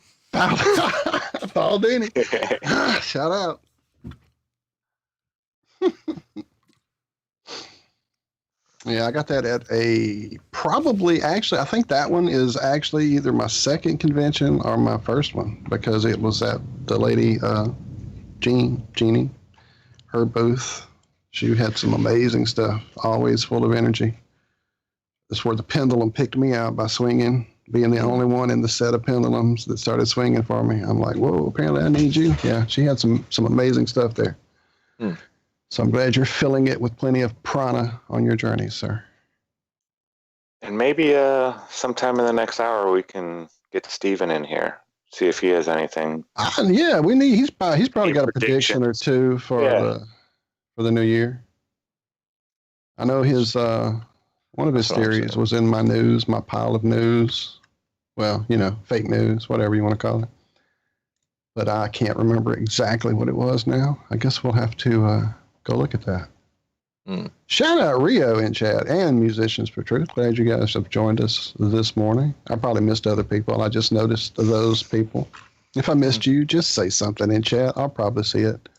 Baldini. Shout out. Yeah, I got that at actually, I think that one is actually either my second convention or my first one because it was at the lady, Jeannie, her booth. She had some amazing stuff, always full of energy. That's where the pendulum picked me out by swinging, being the only one in the set of pendulums that started swinging for me. I'm like, whoa, apparently I need you. Yeah, she had some amazing stuff there. So I'm glad you're filling it with plenty of prana on your journey, sir. And maybe sometime in the next hour we can get Steven in here, see if he has anything. Yeah, we need. He's probably got a prediction or two for the new year. I know his one of his theories was in my news, my pile of news. Well, fake news, whatever you want to call it. But I can't remember exactly what it was now. I guess we'll have to go look at that. Shout out Rio in chat and Musicians for Truth. Glad you guys have joined us this morning. I probably missed other people. I just noticed those people. If I missed you, just say something in chat. I'll probably see it.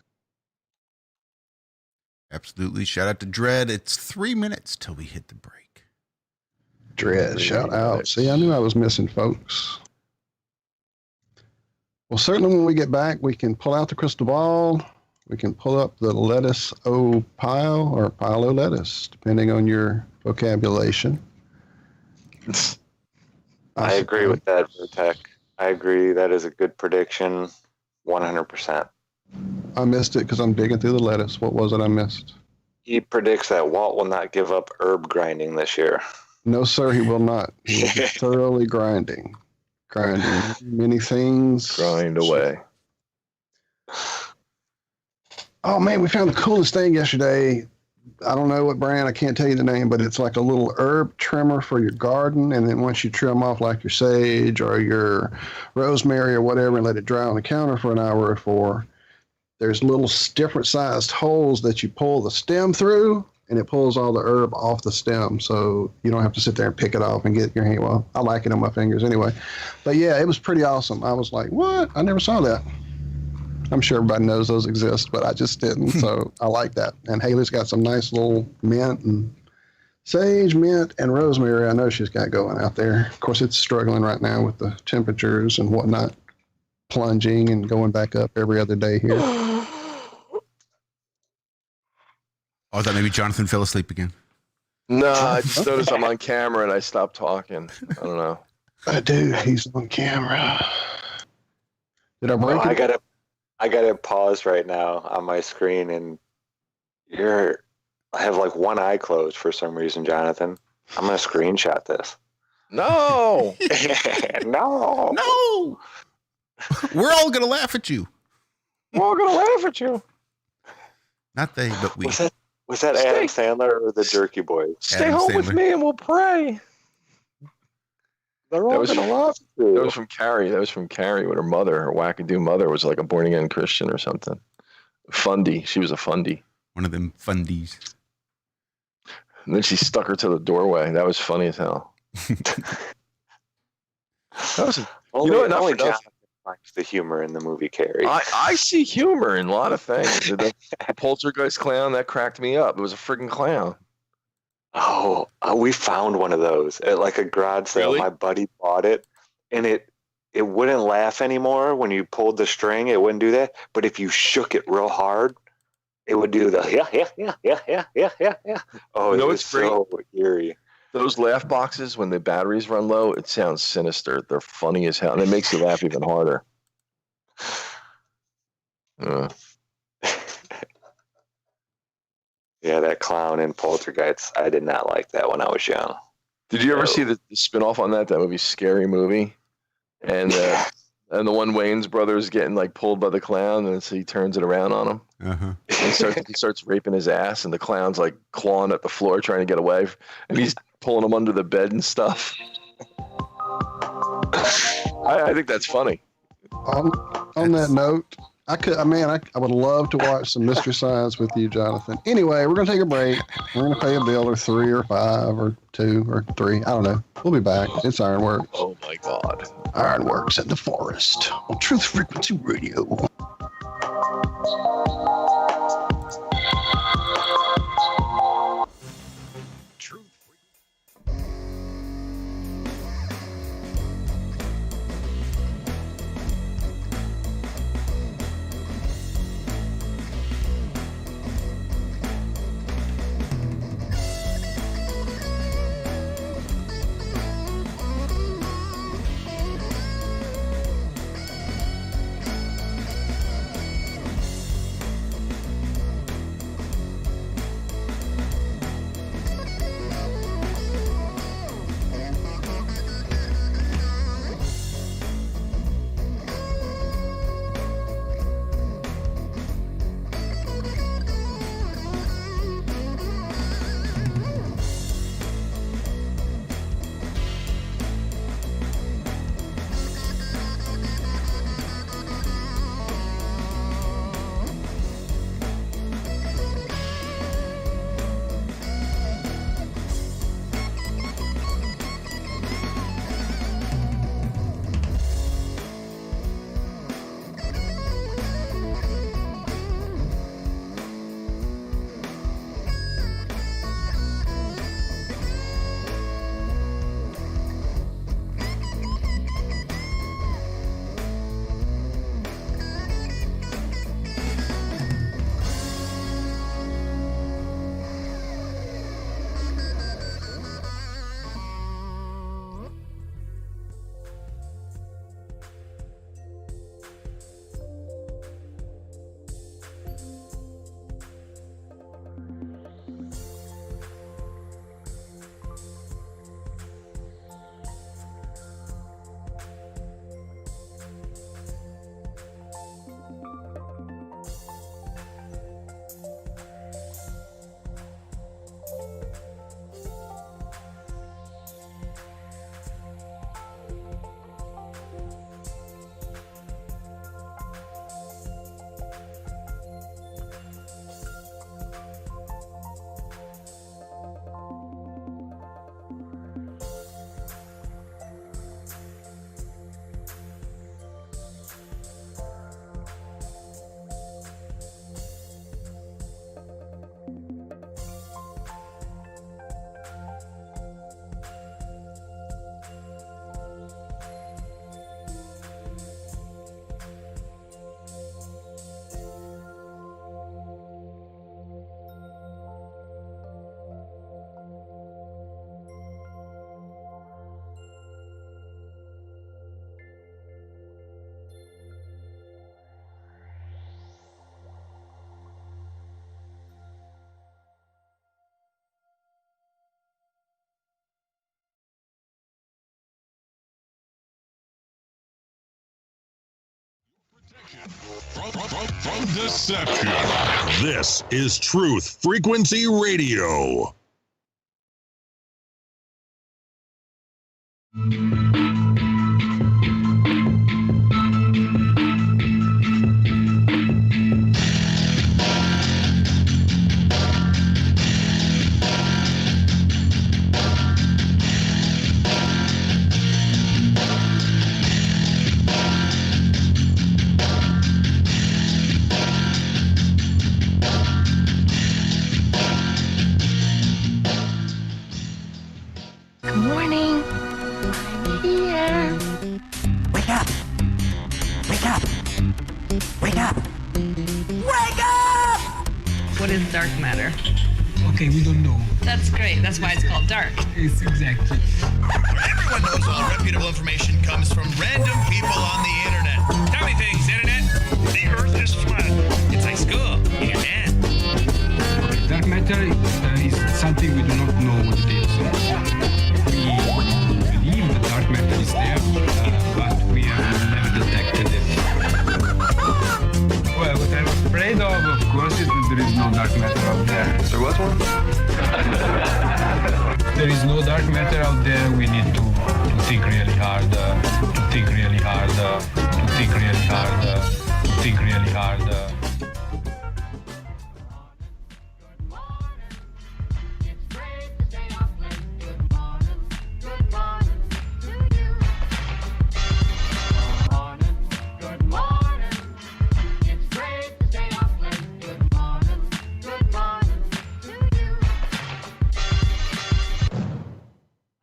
Absolutely. Shout out to Dread. It's 3 minutes till we hit the break. Dread, shout out. See, I knew I was missing folks. Well, certainly when we get back, we can pull out the crystal ball. We can pull up the lettuce o pile or pile o lettuce, depending on your vocabulation. I agree with that, Vertec. I agree. That is a good prediction, 100%. I missed it because I'm digging through the lettuce. What was it I missed? He predicts that Walt will not give up herb grinding this year. No, sir, he will not. He will be thoroughly grinding many things. Grind away. Oh, man, we found the coolest thing yesterday. I don't know what brand. I can't tell you the name, but it's like a little herb trimmer for your garden. And then once you trim off like your sage or your rosemary or whatever and let it dry on the counter for an hour or 4, there's little different sized holes that you pull the stem through, and it pulls all the herb off the stem. So you don't have to sit there and pick it off and get your hand. Well, I like it on my fingers anyway. But yeah, it was pretty awesome. I was like, what? I never saw that. I'm sure everybody knows those exist, but I just didn't. So I like that. And Haley's got some nice little mint and sage, mint, and rosemary. I know she's got going out there. Of course, it's struggling right now with the temperatures and whatnot, plunging and going back up every other day here. Oh, I thought maybe Jonathan fell asleep again. No, I just noticed I'm on camera and I stopped talking. I don't know. Dude, he's on camera. Did I break it? I gotta pause right now on my screen, and I have like one eye closed for some reason, Jonathan. I'm gonna screenshot this. No. No. We're all gonna laugh at you. We're all gonna laugh at you. Not they, but we. Was that Adam Sandler or the Jerky Boys? Stay home with me and we'll pray. They're all gonna laugh at you. That was from Carrie. With her mother. Her wackadoo mother was like a born again Christian or something. Fundy. She was a fundy. One of them fundies. And then she stuck her to the doorway. That was funny as hell. Only Jonathan finds the humor in the movie Carrie. I see humor in a lot of things. The poltergeist clown, that cracked me up. It was a friggin' clown. Oh, we found one of those at like a garage sale. Really? My buddy bought it, and it wouldn't laugh anymore when you pulled the string. It wouldn't do that. But if you shook it real hard, it would do the yeah. Oh, it was so eerie. Those laugh boxes, when the batteries run low, it sounds sinister. They're funny as hell, and it makes you laugh even harder. Yeah, that clown in Poltergeist. I did not like that when I was young. Did you ever see the spinoff on that movie, Scary Movie? And the one Wayans brother's getting like pulled by the clown, and so he turns it around on him. Uh-huh. He starts raping his ass, and the clown's like clawing at the floor trying to get away, and he's pulling him under the bed and stuff. I think that's funny. On that note, I would love to watch some Mystery Science with you, Jonathan. Anyway, we're going to take a break. We're going to pay a bill or 3 or 5 or 2 or 3. I don't know. We'll be back. It's Ironworx. Oh, my God. Ironworx in the Forest on Truth Frequency Radio. From deception, this is Truth Frequency Radio. Dark matter. Okay, we don't know. That's great. That's why it's called dark. It's exactly. Everyone knows all reputable information comes from random people on the internet. Tell me things, internet. The earth is flat. It's like school. You got that. Okay, dark matter is something we do not know what it is. We believe that dark matter is there, but we dark matter out there, we need to think really hard, to think really hard, to think really hard, to think really hard.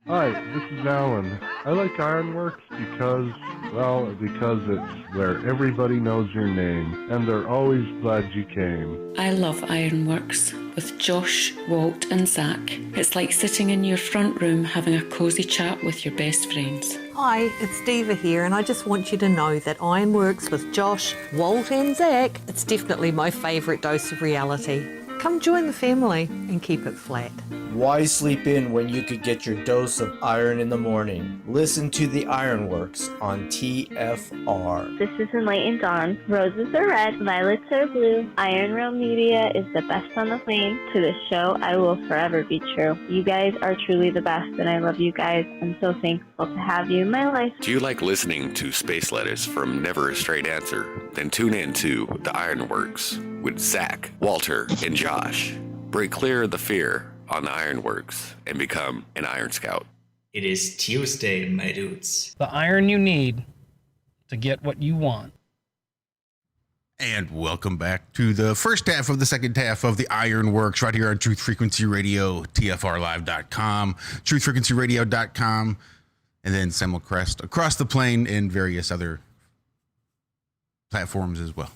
Hi, this is Alan. I like Ironworx because it's where everybody knows your name, and they're always glad you came. I love Ironworx with Josh, Walt, and Zach. It's like sitting in your front room having a cosy chat with your best friends. Hi, it's Diva here, and I just want you to know that Ironworx with Josh, Walt, and Zach, it's definitely my favourite dose of reality. Come join the family and keep it flat. Why sleep in when you could get your dose of iron in the morning? Listen to the Ironworx on TFR. This is Enlightened Dawn. Roses are red, violets are blue. Iron Realm Media is the best on the plane. To this show, I will forever be true. You guys are truly the best, and I love you guys. I'm so thankful to have you in my life. Do you like listening to space letters from Never a Straight Answer? Then tune in to The Ironworx with Zach, Walter, and Josh. Break clear of the fear on the Ironworx and become an Iron Scout. It is Tuesday, my dudes. The iron you need to get what you want. And welcome back to the first half of the second half of the Ironworx right here on Truth Frequency Radio, TFRlive.com, truthfrequencyradio.com, and then simulcast across the plane and various other platforms as well.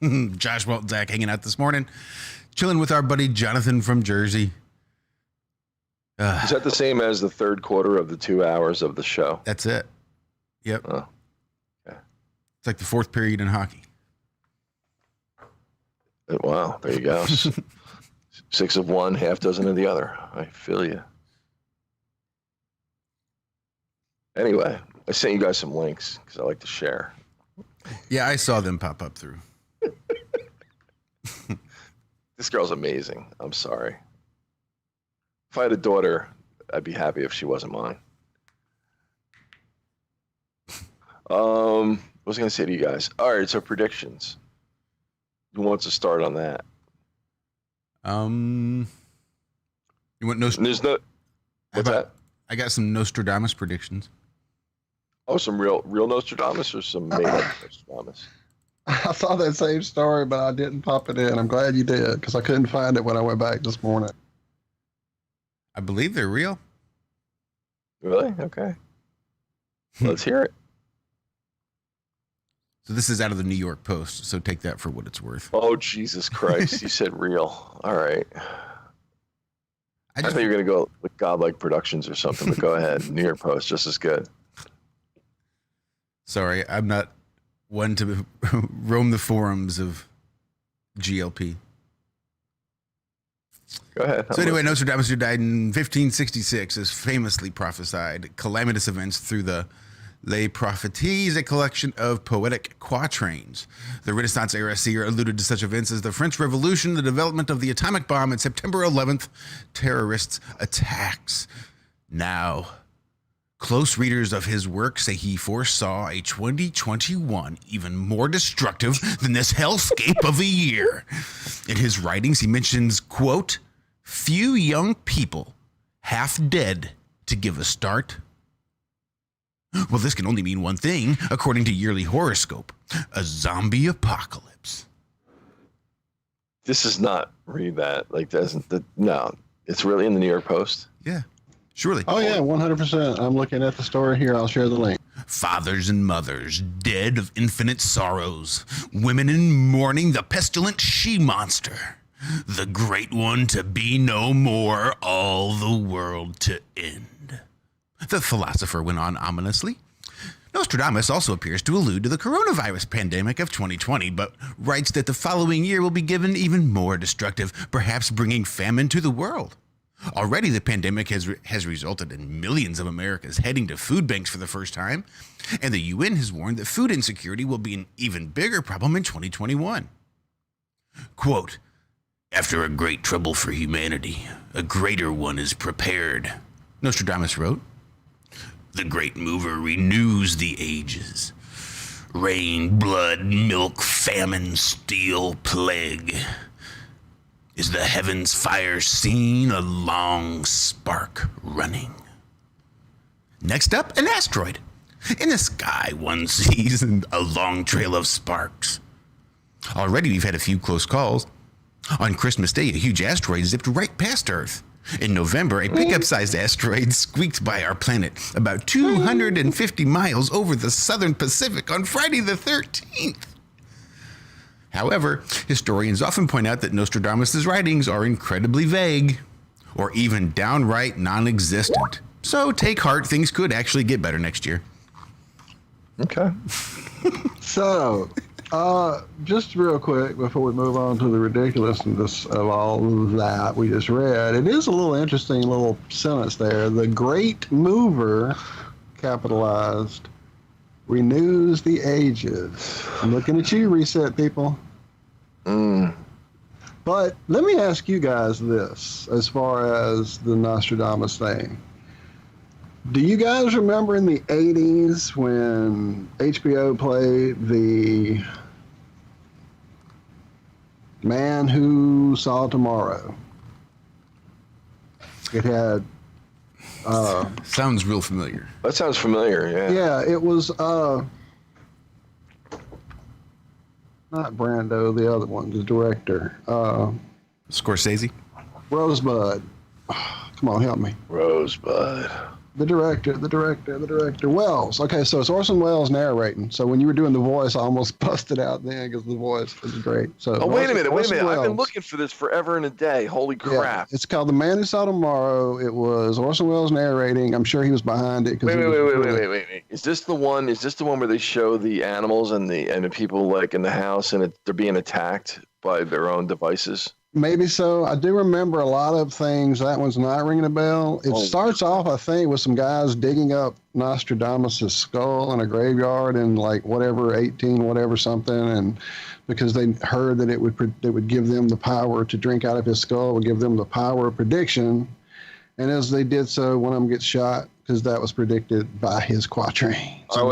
Josh, Walt, and Zach hanging out this morning, chilling with our buddy Jonathan from Jersey. Is that the same as the third quarter of the 2 hours of the show? That's it. Yep. Oh, okay. It's like the fourth period in hockey. Wow, there you go. 6 of one, half dozen of the other. I feel you. Anyway, I sent you guys some links because I like to share. Yeah, I saw them pop up through. This girl's amazing. I'm sorry. If I had a daughter, I'd be happy if she wasn't mine. What was I going to say to you guys? All right, so predictions. Who wants to start on that? You want There's no. What's that? I got some Nostradamus predictions. Oh, some real Nostradamus or some made up Nostradamus? I saw that same story, but I didn't pop it in. I'm glad you did because I couldn't find it when I went back this morning. I believe they're real. Really? Okay. Let's hear it. So this is out of the New York Post, so take that for what it's worth. Oh, Jesus Christ. You said real. All right. I thought you were going to go with Godlike Productions or something, but go ahead. New York Post, just as good. Sorry, I'm not one to roam the forums of GLP. Go ahead. So anyway, Nostradamus, who died in 1566, has famously prophesied calamitous events through the Les Prophéties, a collection of poetic quatrains. The Renaissance era seer alluded to such events as the French Revolution, the development of the atomic bomb, and September 11th terrorists' attacks. Now, close readers of his work say he foresaw a 2021 even more destructive than this hellscape of a year. In his writings, he mentions, quote, few young people half dead to give a start. Well, this can only mean one thing, according to Yearly Horoscope, a zombie apocalypse. This is not read that. Like, no, it's really in the New York Post? Yeah, surely. Oh, yeah, 100%. I'm looking at the story here. I'll share the link. Fathers and mothers, dead of infinite sorrows. Women in mourning, the pestilent she-monster. The great one to be no more, all the world to end. The philosopher went on ominously. Nostradamus also appears to allude to the coronavirus pandemic of 2020, but writes that the following year will be given even more destructive, perhaps bringing famine to the world. Already, the pandemic has resulted in millions of Americans heading to food banks for the first time, and the UN has warned that food insecurity will be an even bigger problem in 2021. Quote, after a great trouble for humanity, a greater one is prepared. Nostradamus wrote, "The great mover renews the ages. Rain, blood, milk, famine, steel, plague. Is the heavens' fire seen, a long spark running?" Next up, an asteroid. In the sky, one sees a long trail of sparks. Already we've had a few close calls. On Christmas Day, a huge asteroid zipped right past Earth. In November, a pickup-sized asteroid squeaked by our planet about 250 miles over the southern Pacific on Friday the 13th. However, historians often point out that Nostradamus' writings are incredibly vague, or even downright non-existent. So take heart, things could actually get better next year. Okay. So, just real quick before we move on to the ridiculousness of all that we just read, it is a little interesting little sentence there. The great mover, capitalized, renews the ages. I'm looking at you, reset people. But let me ask you guys this, as far as the Nostradamus thing. Do you guys remember in the 80s when HBO played the Man Who Saw Tomorrow? It had... sounds real familiar. That sounds familiar, yeah. Yeah, it was... not Brando, the other one, the director. Scorsese? Rosebud. Come on, help me. Rosebud. The director. Wells. Okay, so it's Orson Welles narrating. So when you were doing the voice, I almost busted out then because the voice was great. So wait a minute. I've been looking for this forever and a day. Holy crap. Yeah, it's called The Man Who Saw Tomorrow. It was Orson Welles narrating. I'm sure he was behind it. Wait. Is this the one where they show the animals and the people like in the house and they're being attacked by their own devices? Maybe so. I do remember a lot of things. That one's not ringing a bell. It starts off, I think, with some guys digging up Nostradamus' skull in a graveyard in like whatever 18 whatever something, and because they heard that it would give them the power to drink out of his skull, would give them the power of prediction. And as they did so, one of them gets shot because that was predicted by his quatrain. So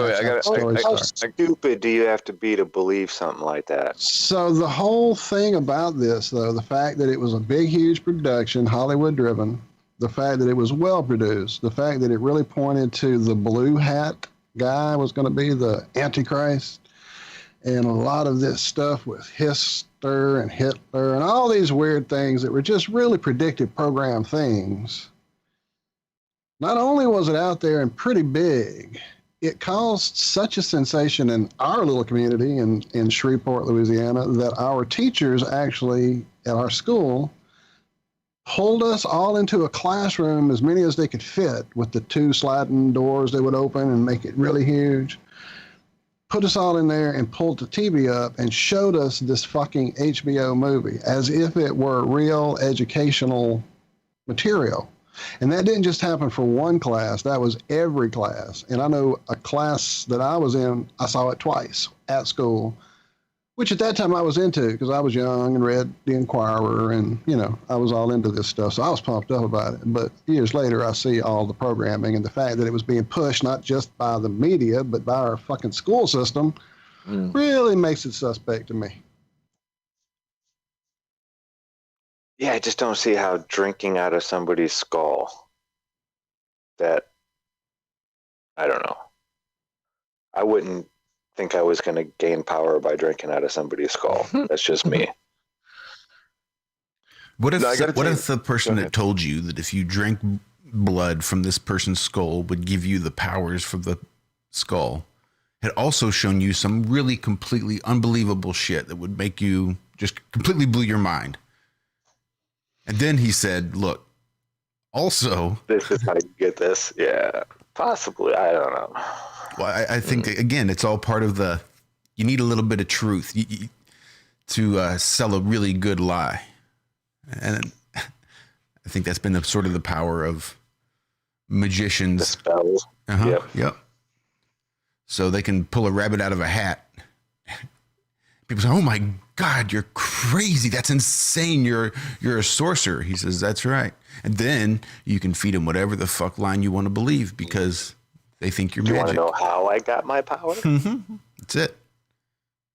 How stupid do you have to be to believe something like that? So the whole thing about this, though, the fact that it was a big, huge production, Hollywood-driven, the fact that it was well-produced, the fact that it really pointed to the blue hat guy was going to be the Antichrist, and a lot of this stuff with Hister and Hitler and all these weird things that were just really predictive program things. Not only was it out there and pretty big, it caused such a sensation in our little community in Shreveport, Louisiana, that our teachers actually at our school pulled us all into a classroom, as many as they could fit, with the 2 sliding doors they would open and make it really huge. Put us all in there and pulled the TV up and showed us this fucking HBO movie as if it were real educational material. And that didn't just happen for one class, that was every class. And I know a class that I was in, I saw it twice at school, which at that time I was into because I was young and read The Inquirer and, I was all into this stuff. So I was pumped up about it. But years later, I see all the programming and the fact that it was being pushed not just by the media, but by our fucking school system really makes it suspect to me. Yeah, I just don't see how drinking out of somebody's skull, I don't know. I wouldn't think I was going to gain power by drinking out of somebody's skull. That's just me. What if the person that told you that if you drank blood from this person's skull would give you the powers from the skull had also shown you some really completely unbelievable shit that would make you just completely blew your mind? And then he said, look, also... This is how you get this. Yeah, possibly. I don't know. Well, I think, again, it's all part of you need a little bit of truth to sell a really good lie. And I think that's been the power of magicians. The spells. Yep. So they can pull a rabbit out of a hat. People say, oh my God, you're crazy. That's insane. You're a sorcerer. He says, that's right. And then you can feed them whatever the fuck line you want to believe because they think you're Do you magic. want to know how I got my power? That's it.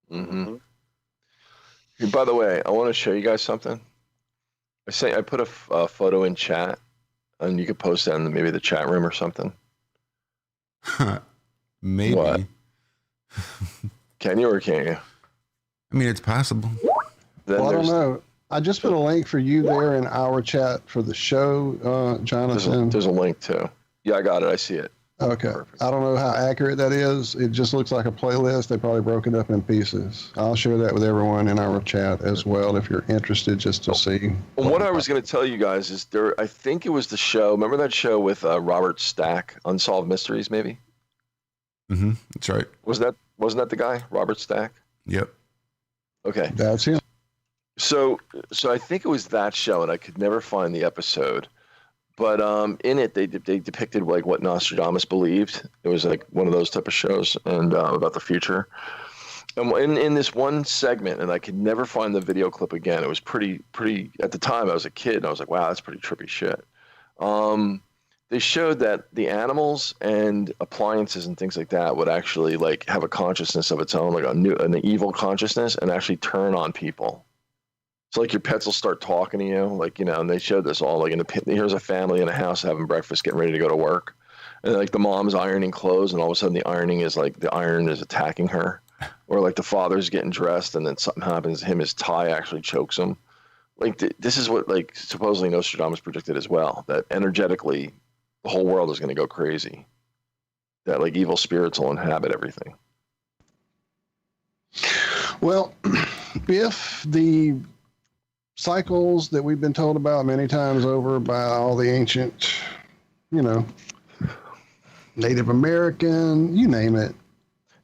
Mm-hmm. Hey, by the way, I want to show you guys something. I put a photo in chat, and you could post that in maybe the chat room or something. Maybe. What? Can you or can't you? I mean, it's possible. Well, I don't know. I just put a link for you there in our chat for the show, Jonathan. There's a link too. Yeah, I got it. I see it. Okay. Perfect. I don't know how accurate that is. It just looks like a playlist. They probably broke it up in pieces. I'll share that with everyone in our chat as well if you're interested just to see. Well, what I was going to tell you guys is I think it was the show. Remember that show with Robert Stack, Unsolved Mysteries, maybe? Mm-hmm. That's right. Wasn't that the guy, Robert Stack? Yep. Okay. That's him. So I think it was that show, and I could never find the episode. But in it, they depicted like what Nostradamus believed. It was like one of those type of shows, and about the future. And in this one segment, and I could never find the video clip again. It was pretty. At the time, I was a kid, and I was like, "Wow, that's pretty trippy shit." They showed that the animals and appliances and things like that would actually like have a consciousness of its own, like an evil consciousness, and actually turn on people. So like your pets will start talking to you, like, you know, and they showed this all like here's a family in a house having breakfast, getting ready to go to work. And like the mom's ironing clothes, and all of a sudden the ironing is like the iron is attacking her. Or like the father's getting dressed, and then something happens to him, his tie actually chokes him. Like this is what like supposedly Nostradamus predicted as well, that energetically the whole world is going to go crazy. That like evil spirits will inhabit everything. Well, if the cycles that we've been told about many times over by all the ancient, Native American, you name it.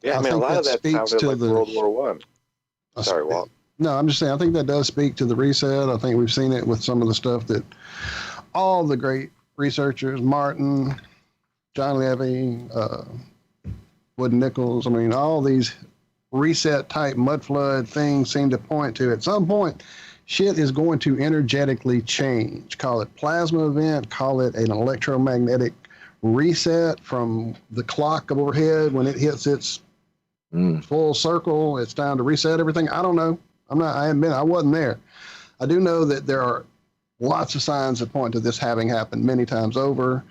Yeah, I mean, a lot of that sounded like World War One. Sorry, Walt. No, I'm just saying, I think that does speak to the reset. I think we've seen it with some of the stuff that all the great researchers, Martin, John Levy, Wood Nichols, I mean, all these reset type mud flood things seem to point to at some point shit is going to energetically change. Call it plasma event, call it an electromagnetic reset from the clock overhead when it hits its full circle. It's time to reset everything. I don't know. I wasn't there. I do know that there are lots of signs that point to this having happened many times over.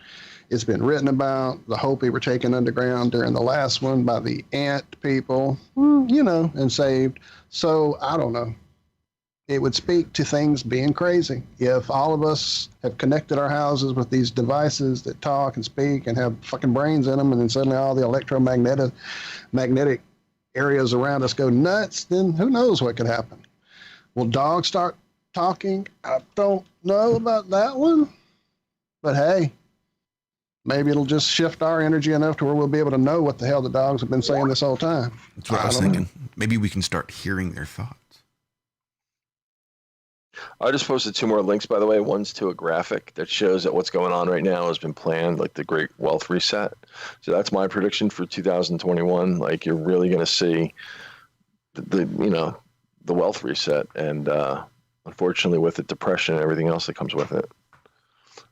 It's been written about. The Hopi were taken underground during the last one by the ant people, and saved. So I don't know. It would speak to things being crazy. If all of us have connected our houses with these devices that talk and speak and have fucking brains in them, and then suddenly all the magnetic areas around us go nuts, then who knows what could happen? Will dogs start talking? I don't know about that one. But hey, maybe it'll just shift our energy enough to where we'll be able to know what the hell the dogs have been saying this whole time. That's what I was thinking. Maybe we can start hearing their thoughts. I just posted 2 more links, by the way. One's to a graphic that shows that what's going on right now has been planned, like the Great Wealth Reset. So that's my prediction for 2021. Like you're really going to see the wealth reset, and unfortunately with it, depression and everything else that comes with it.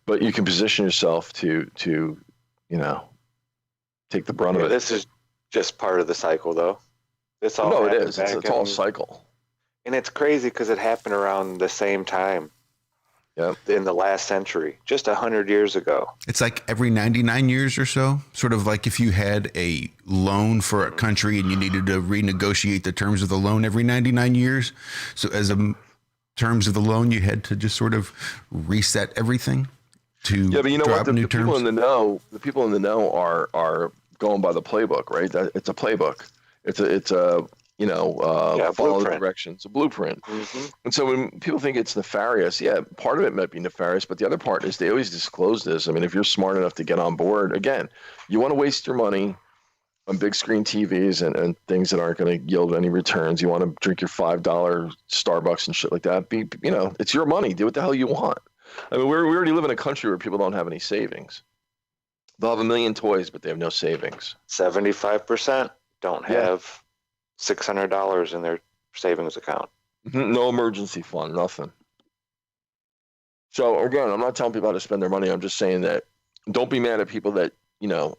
But you can position yourself to take the brunt of it. This is just part of the cycle, though. This all it is. It's all a cycle. And it's crazy because it happened around the same time. Yep. In the last century, just 100 years ago. It's like every 99 years or so, sort of like if you had a loan for a country and you needed to renegotiate the terms of the loan every 99 years. So as terms of the loan, you had to just sort of reset everything to but you know drop what? The new terms. People in the know are going by the playbook, right? It's a playbook. It's a follow the directions, a blueprint. Mm-hmm. And so when people think it's nefarious, part of it might be nefarious, but the other part is they always disclose this. I mean, if you're smart enough to get on board, again, you want to waste your money on big screen TVs and things that aren't going to yield any returns. You want to drink your $5 Starbucks and shit like that. It's your money. Do what the hell you want. I mean, we already live in a country where people don't have any savings. They'll have 1 million toys, but they have no savings. 75% don't have $600 in their savings account. No emergency fund, nothing. So again, I'm not telling people how to spend their money. I'm just saying that don't be mad at people that,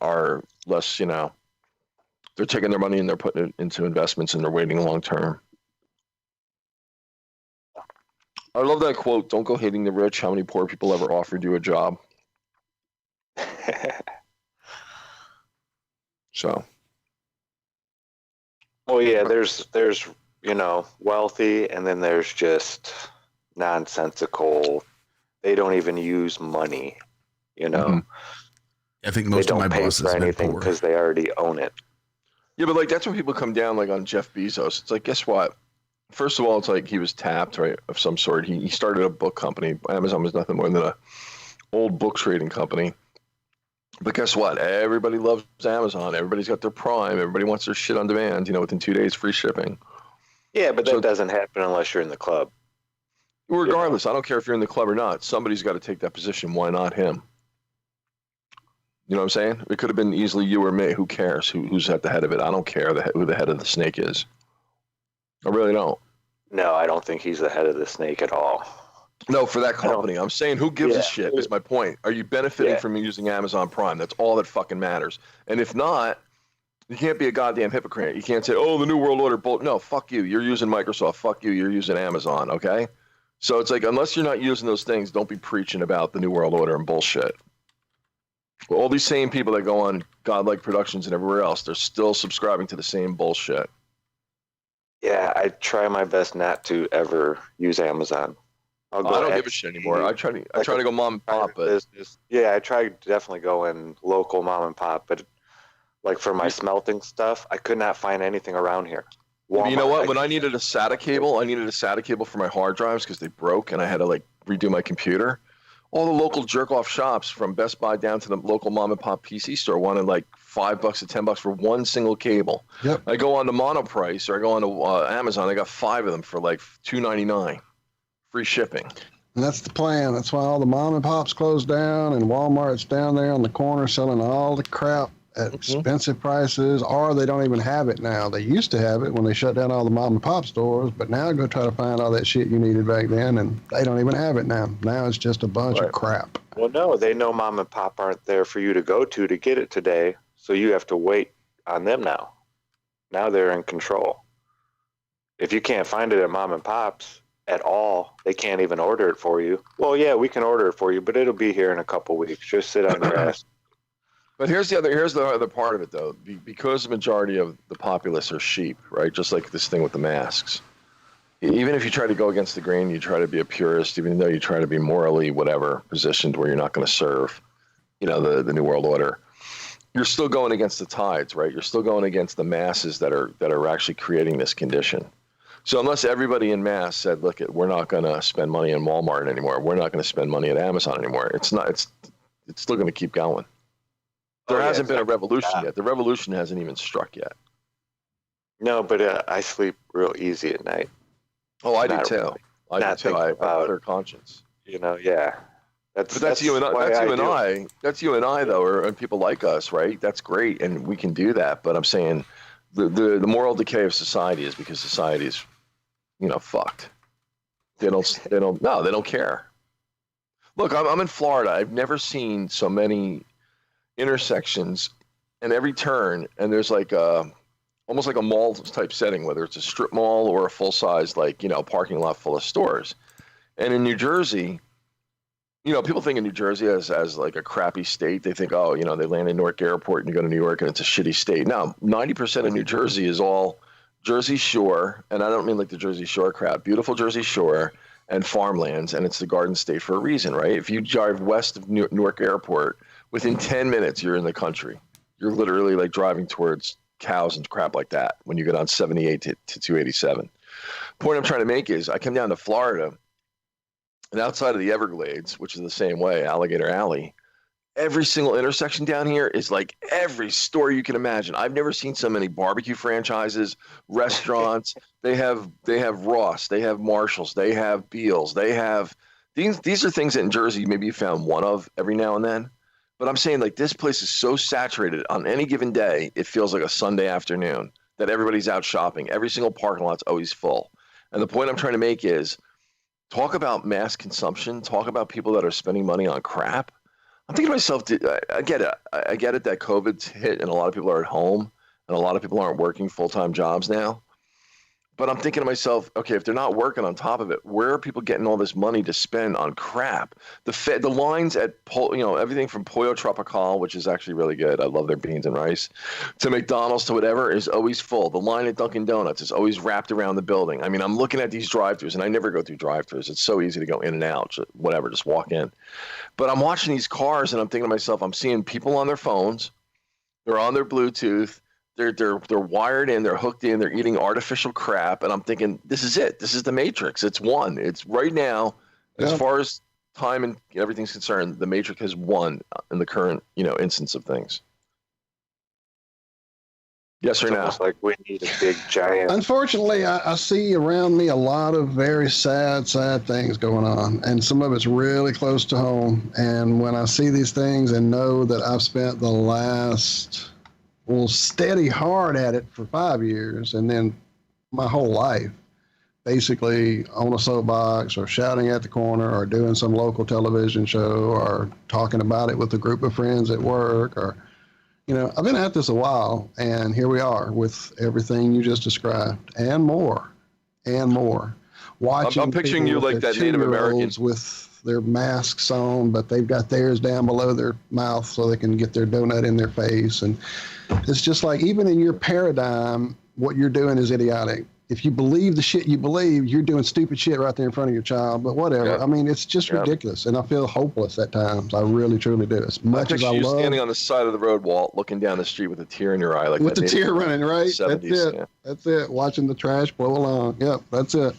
are less, they're taking their money and they're putting it into investments and they're waiting long term. I love that quote. Don't go hating the rich. How many poor people ever offered you a job? So. Well, yeah, there's wealthy, and then there's just nonsensical. They don't even use money, I think most of my bosses for have been anything poor. because they already own it. Yeah, but like that's when people come down like on Jeff Bezos. It's like, guess what? First of all, it's like he was tapped, right, of some sort. He started a book company. Amazon was nothing more than a old book trading company. But guess what? Everybody loves Amazon. Everybody's got their Prime. Everybody wants their shit on demand, within 2 days, free shipping. Yeah, but that doesn't happen unless you're in the club. Regardless, I don't care if you're in the club or not. Somebody's got to take that position. Why not him? You know what I'm saying? It could have been easily you or me. Who cares who's at the head of it? I don't care who the head of the snake is. I really don't. No, I don't think he's the head of the snake at all. No, for that company. I'm saying who gives a shit is my point. Are you benefiting from using Amazon Prime? That's all that fucking matters. And if not, you can't be a goddamn hypocrite. You can't say, oh, the New World Order. No, fuck you. You're using Microsoft. Fuck you. You're using Amazon, okay? So it's like, unless you're not using those things, don't be preaching about the New World Order and bullshit. Well, all these same people that go on Godlike Productions and everywhere else, they're still subscribing to the same bullshit. Yeah, I try my best not to ever use Amazon. I don't give a shit anymore. I try to go mom and pop, but yeah, I try to definitely go in local mom and pop, but like for my smelting stuff, I could not find anything around here. Walmart, you know what? When I needed a SATA cable, for my hard drives because they broke and I had to like redo my computer. All the local jerk-off shops from Best Buy down to the local mom and pop PC store wanted like $5 to $10 for one single cable. Yep. I go on to Monoprice or I go on to Amazon. I got 5 of them for like $2.99, free shipping. And that's the plan. That's why all the mom and pops closed down and Walmart's down there on the corner selling all the crap at expensive prices, or they don't even have it now. They used to have it when they shut down all the mom and pop stores, but now go try to find all that shit you needed back then, and they don't even have it now. Now it's just a bunch of crap. Well, no, they know mom and pop aren't there for you to go to get it today, so you have to wait on them now. Now they're in control. If you can't find it at mom and pop's at all, they can't even order it for you. Well, yeah, we can order it for you, but it'll be here in a couple weeks. Just sit on your ass. But here's the other part of it, though. Because the majority of the populace are sheep, right? Just like this thing with the masks. Even if you try to go against the grain, you try to be a purist, even though you try to be morally whatever positioned where you're not going to serve, the New World Order. You're still going against the tides, right? You're still going against the masses that are actually creating this condition. So unless everybody in mass said, look, we're not going to spend money in Walmart anymore, we're not going to spend money at Amazon anymore, it's still going to keep going. There hasn't been a revolution yet. The revolution hasn't even struck yet. No, but I sleep real easy at night. Oh, I do too. I have a clear conscience. Yeah. That's you and I. That's you and I, though, and people like us, right? That's great, and we can do that. But I'm saying the moral decay of society is because society is, fucked. They don't care. Look, I'm in Florida. I've never seen so many intersections and every turn, and there's like almost like a mall type setting, whether it's a strip mall or a full size parking lot full of stores. And in New Jersey, people think of New Jersey as like a crappy state. They think, they land in Newark Airport and you go to New York and it's a shitty state. Now, 90% of New Jersey is all Jersey Shore, and I don't mean like the Jersey Shore crowd. Beautiful Jersey Shore and farmlands, and it's the Garden State for a reason, right? If you drive west of Newark Airport, within 10 minutes, you're in the country. You're literally like driving towards cows and crap like that when you go down 78 to 287. Point I'm trying to make is I come down to Florida, and outside of the Everglades, which is the same way, Alligator Alley, every single intersection down here is like every store you can imagine. I've never seen so many barbecue franchises, restaurants. They have Ross, they have Marshalls, they have Beals, they have these are things that in Jersey maybe you found one of every now and then. But I'm saying like this place is so saturated on any given day, it feels like a Sunday afternoon that everybody's out shopping. Every single parking lot's always full. And the point I'm trying to make is talk about mass consumption, talk about people that are spending money on crap. I'm thinking to myself, I get it. I get it that COVID's hit and a lot of people are at home and a lot of people aren't working full-time jobs now. But I'm thinking to myself, okay, if they're not working on top of it, where are people getting all this money to spend on crap? The lines at, everything from Pollo Tropical, which is actually really good. I love their beans and rice, to McDonald's, to whatever, is always full. The line at Dunkin' Donuts is always wrapped around the building. I mean, I'm looking at these drive-thrus, and I never go through drive-thrus. It's so easy to go in and out, whatever, just walk in. But I'm watching these cars, and I'm thinking to myself, I'm seeing people on their phones. They're on their Bluetooth. They're wired in, they're hooked in, they're eating artificial crap, and I'm thinking, this is it. This is the Matrix. It's won. It's right now, as far as time and everything's concerned, the Matrix has won in the current, instance of things. Yes or no? It's like we need a big giant. Unfortunately, I see around me a lot of very sad things going on, and some of it's really close to home. And when I see these things and know that I've spent the last steady hard at it for 5 years, and then my whole life basically on a soapbox or shouting at the corner or doing some local television show or talking about it with a group of friends at work, or I've been at this a while, and here we are with everything you just described and more watching. I'm picturing you like that Native Americans with their masks on, but they've got theirs down below their mouth so they can get their donut in their face. And it's just like, even in your paradigm, what you're doing is idiotic. If you believe the shit you believe, you're doing stupid shit right there in front of your child. But whatever. Yeah. I mean, it's just ridiculous. And I feel hopeless at times. I really, truly do. As much as I you love. standing on the side of the road, Walt, looking down the street with a tear in your eye. Like with that the tear running, right? 70s, That's it. yeah. That's it. Watching the trash blow along. Yep, that's it.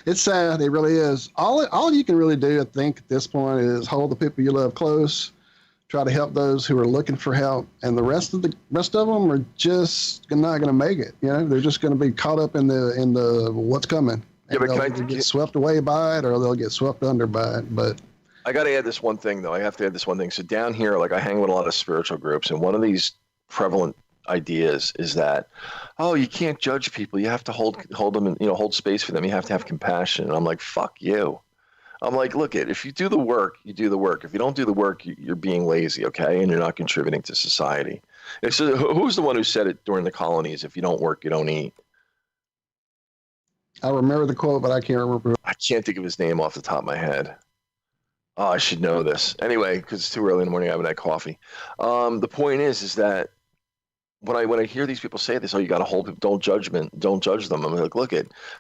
It's sad. It really is. All you can really do, I think, at this point is hold the people you love close, try to help those who are looking for help, and the rest of them are just not going to make it. They're just going to be caught up in the what's coming. Yeah, but they'll either get swept away by it, or they'll get swept under by it. But I got to add this one thing, though. I have to add this one thing. So down here, like, I hang with a lot of spiritual groups, and one of these prevalent ideas is that, you can't judge people. You have to hold them and hold space for them. You have to have compassion. And I'm like, fuck you. I'm like, look, if you do the work, you do the work. If you don't do the work, you're being lazy, okay? And you're not contributing to society. So who's the one who said it during the colonies? If you don't work, you don't eat. I remember the quote, but I can't remember. I can't think of his name off the top of my head. Oh, I should know this. Anyway, because it's too early in the morning, I haven't had coffee. The point is that when I hear these people say this, you got to hold people, don't judge them. I'm like, look,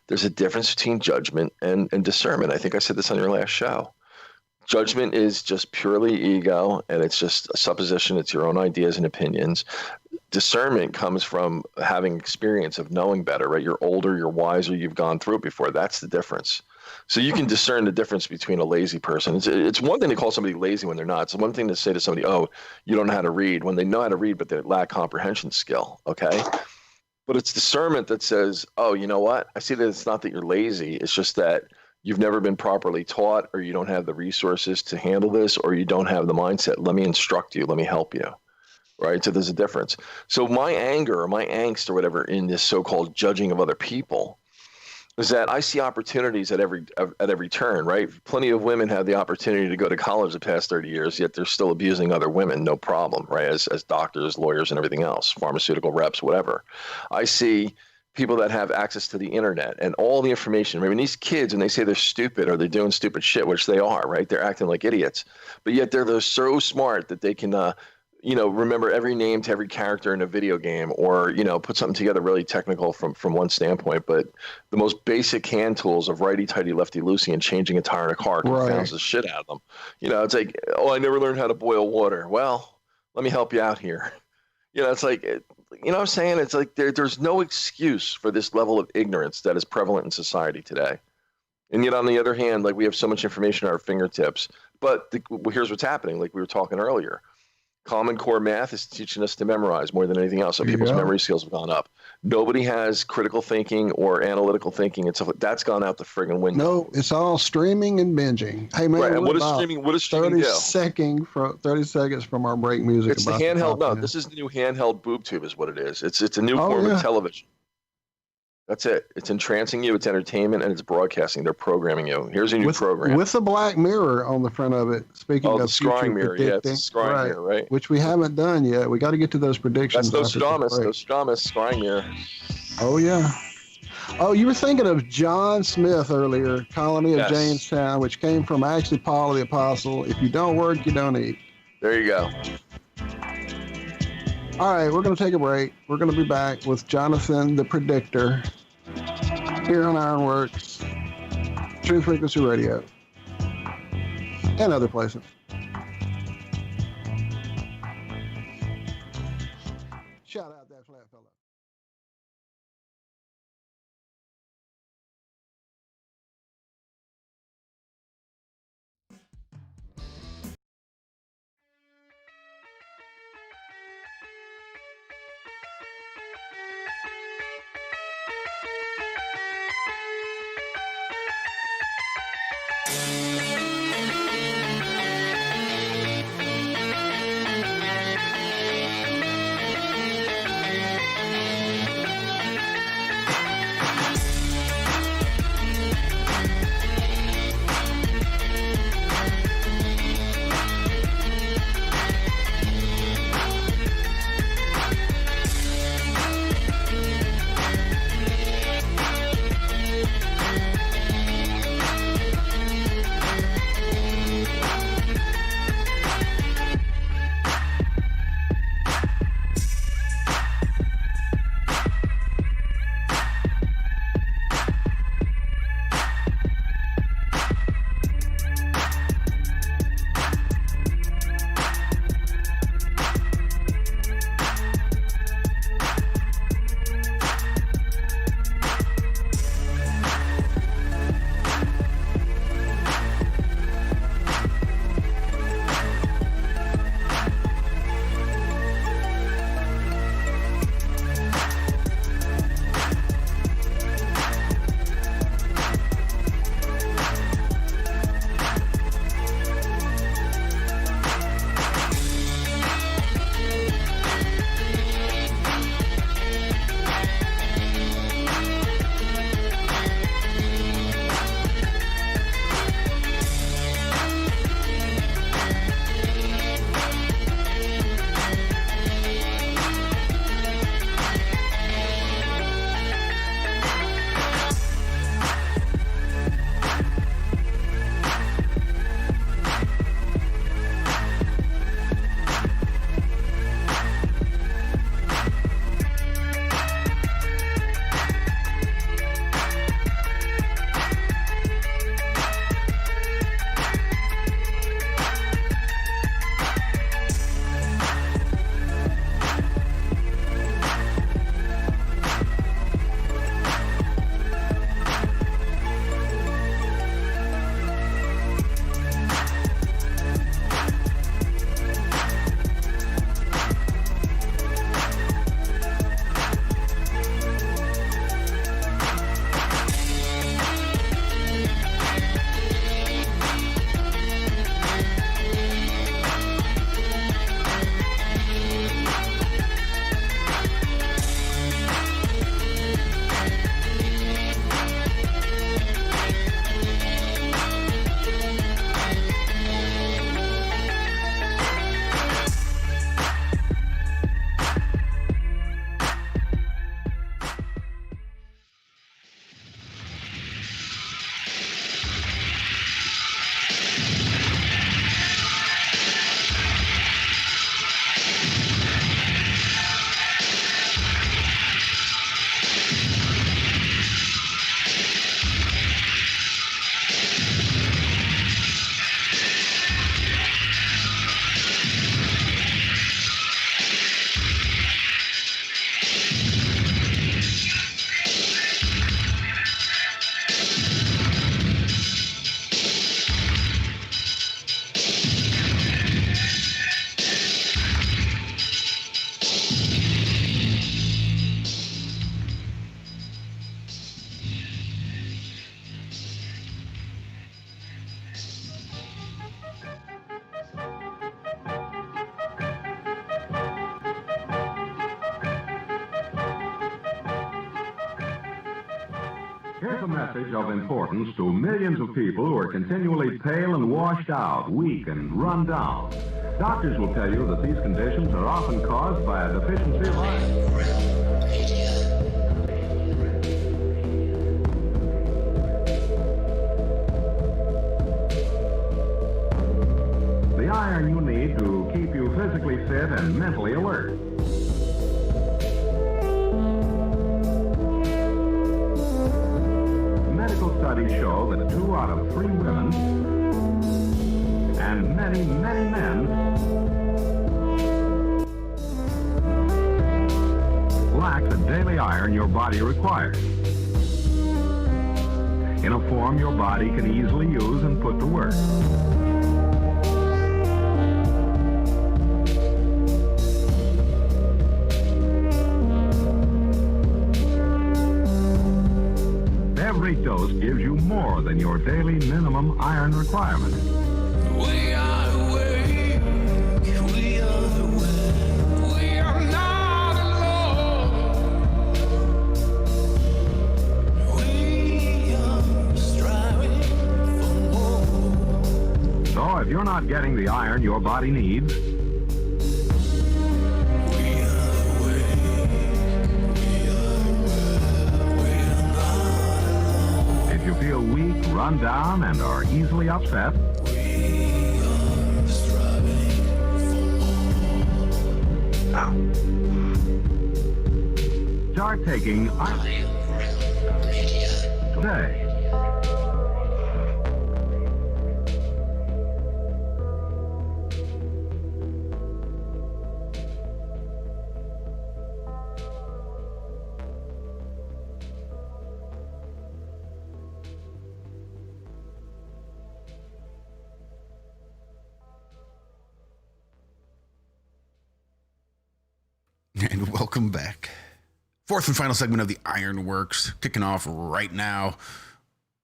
there's a difference between judgment and discernment. I think I said this on your last show. Judgment is just purely ego, and it's just a supposition. It's your own ideas and opinions. Discernment comes from having experience of knowing better, right? You're older, you're wiser, you've gone through it before. That's the difference. So you can discern the difference between a lazy person. It's one thing to call somebody lazy when they're not. It's one thing to say to somebody, you don't know how to read, when they know how to read, but they lack comprehension skill, okay? But it's discernment that says, you know what? I see that it's not that you're lazy. It's just that you've never been properly taught, or you don't have the resources to handle this, or you don't have the mindset. Let me instruct you. Let me help you, right? So there's a difference. So my anger or my angst or whatever in this so-called judging of other people is that I see opportunities at every turn, right? Plenty of women have the opportunity to go to college the past 30 years, yet they're still abusing other women, no problem, right? As doctors, lawyers, and everything else, pharmaceutical reps, whatever. I see people that have access to the internet and all the information. I mean, these kids, and they say they're stupid or they're doing stupid shit, which they are, right? They're acting like idiots, but yet they're so smart that they can remember every name to every character in a video game, or, put something together really technical from one standpoint. But the most basic hand tools of righty-tighty, lefty-loosey, and changing a tire in a car confounds the shit out of them. It's like, I never learned how to boil water. Well, let me help you out here. It's like, what I'm saying? It's like there's no excuse for this level of ignorance that is prevalent in society today. And yet, on the other hand, like, we have so much information at our fingertips. But here's what's happening, like we were talking earlier. Common Core math is teaching us to memorize more than anything else. So people's memory skills have gone up. Nobody has critical thinking or analytical thinking and stuff. That's gone out the friggin' window. No, it's all streaming and binging. Hey man, right. And what does streaming 30 do? 30 seconds from our break music. It's the handheld. No, this is the new handheld boob tube, is what it is. It's a new form of television. That's it. It's entrancing you. It's entertainment, and it's broadcasting. They're programming you. Here's a new program with a black mirror on the front of it. Speaking of the scrying mirror, predicting, it's a scrying mirror, right? Which we haven't done yet. We got to get to those predictions. That's Nostradamus, scrying mirror. Oh yeah. Oh, you were thinking of John Smith earlier, Colony of Jamestown, which came from actually Paul the Apostle. If you don't work, you don't eat. There you go. All right, we're going to take a break. We're going to be back with Jonathan the Predictor here on Ironworx, Truth Frequency Radio, and other places. Shout out that flat fella. Here's a message of importance to millions of people who are continually pale and washed out, weak and run down. Doctors will tell you that these conditions are often caused by a deficiency of iron. The iron you need to keep you physically fit and mentally alert. Medical studies show that 2 out of 3 women and many, many men lack the daily iron your body requires in a form your body can easily use and put to work. Every dose gives you more than your daily minimum iron requirement. We are awake, we are awake, we are not alone. We are striving for more. So if you're not getting the iron your body needs, if you feel weak, run down, and are easily upset, start taking iron today. And welcome back. Fourth and final segment of the Ironworks, kicking off right now.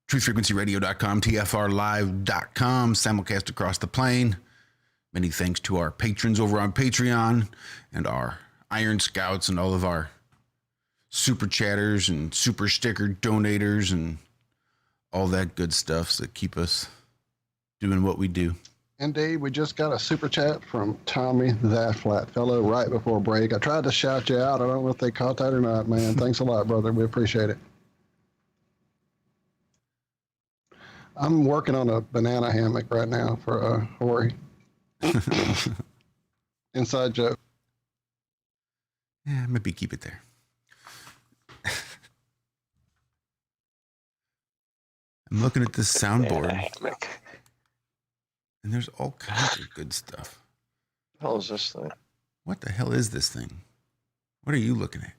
TruthFrequencyRadio.com, TFRLive.com, simulcast across the plane. Many thanks to our patrons over on Patreon and our Iron Scouts and all of our super chatters and super sticker donators and all that good stuff that keep us doing what we do. Indeed, we just got a super chat from Tommy, that flat fellow, right before break. I tried to shout you out. I don't know if they caught that or not, man. Thanks a lot, brother. We appreciate it. I'm working on a banana hammock right now for Hori. Inside joke. Yeah, maybe keep it there. I'm looking at this soundboard. And there's all kinds of good stuff. What the hell is this thing? What the hell is this thing? What are you looking at?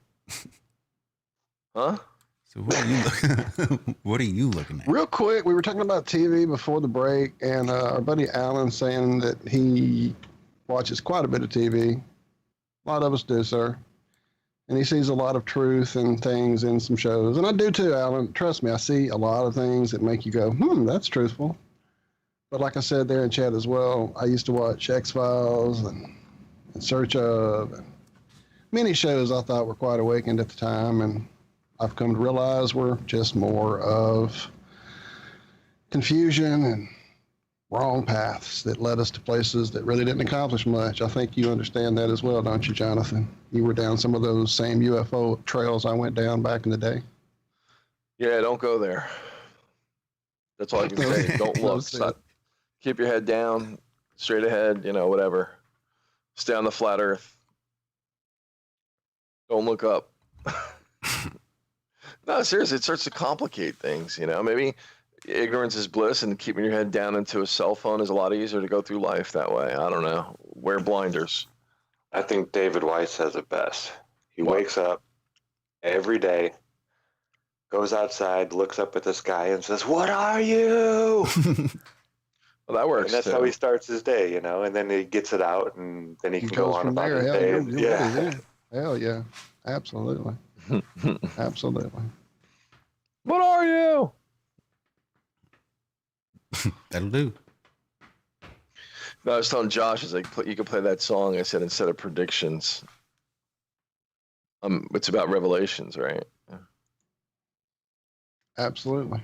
Huh? So what are you looking what are you looking at? Real quick, we were talking about TV before the break, and our buddy Alan saying that he watches quite a bit of TV. A lot of us do, sir. And he sees a lot of truth and things in some shows. And I do too, Alan. Trust me, I see a lot of things that make you go, that's truthful. But like I said there in chat as well, I used to watch X-Files and In Search Of, and many shows I thought were quite awakened at the time, and I've come to realize were just more of confusion and wrong paths that led us to places that really didn't accomplish much. I think you understand that as well, don't you, Jonathan? You were down some of those same UFO trails I went down back in the day. Yeah, don't go there. That's all I can say. Don't look. Stop. Keep your head down, straight ahead, whatever. Stay on the flat earth. Don't look up. No, seriously, it starts to complicate things, Maybe ignorance is bliss, and keeping your head down into a cell phone is a lot easier to go through life that way. I don't know. Wear blinders. I think David Weiss says it best. He wakes up every day, goes outside, looks up at the sky, and says, "What are you?" Well, that works. And that's how he starts his day, and then he gets it out, and then he can go on about his day. Yeah. Hell yeah. Absolutely. Absolutely. What are you? That'll do. No, I was telling Josh, you can play that song. I said instead of predictions, it's about revelations, right? Absolutely.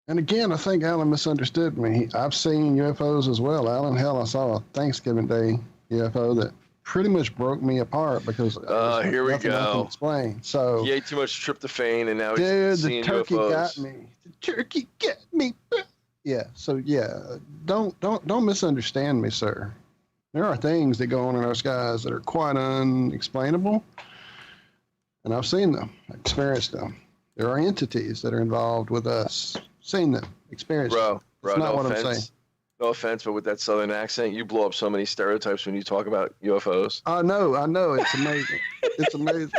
And again, I think Alan misunderstood me. I've seen UFOs as well. Alan, hell, I saw a Thanksgiving Day UFO that pretty much broke me apart because here we nothing I can go. explain. So He ate too much tryptophan, and now dude, he's the seeing turkey UFOs. got me. The turkey got me. Yeah. So yeah, don't misunderstand me, sir. There are things that go on in our skies that are quite unexplainable, and I've seen them, experienced them. There are entities that are involved with us. Seen them, experienced them. Bro, That's not no what offense. I'm saying. No offense, but with that southern accent, you blow up so many stereotypes when you talk about UFOs. I know. It's amazing. It's amazing.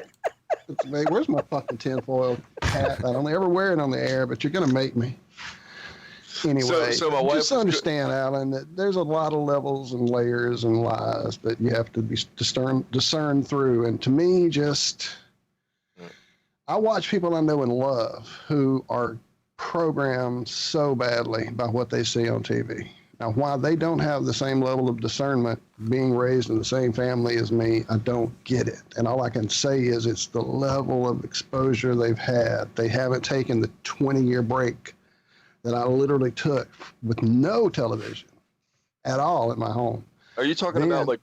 It's amazing. Where's my fucking tinfoil hat? I don't ever wear it on the air, but you're gonna make me. Anyway, So my wife just understand, Alan, that there's a lot of levels and layers and lies that you have to be discern through. And to me, I watch people I know and love who are programmed so badly by what they see on TV. Now, why they don't have the same level of discernment being raised in the same family as me, I don't get it. And all I can say is it's the level of exposure they've had. They haven't taken the 20-year break that I literally took with no television at all at my home. Are you talking about like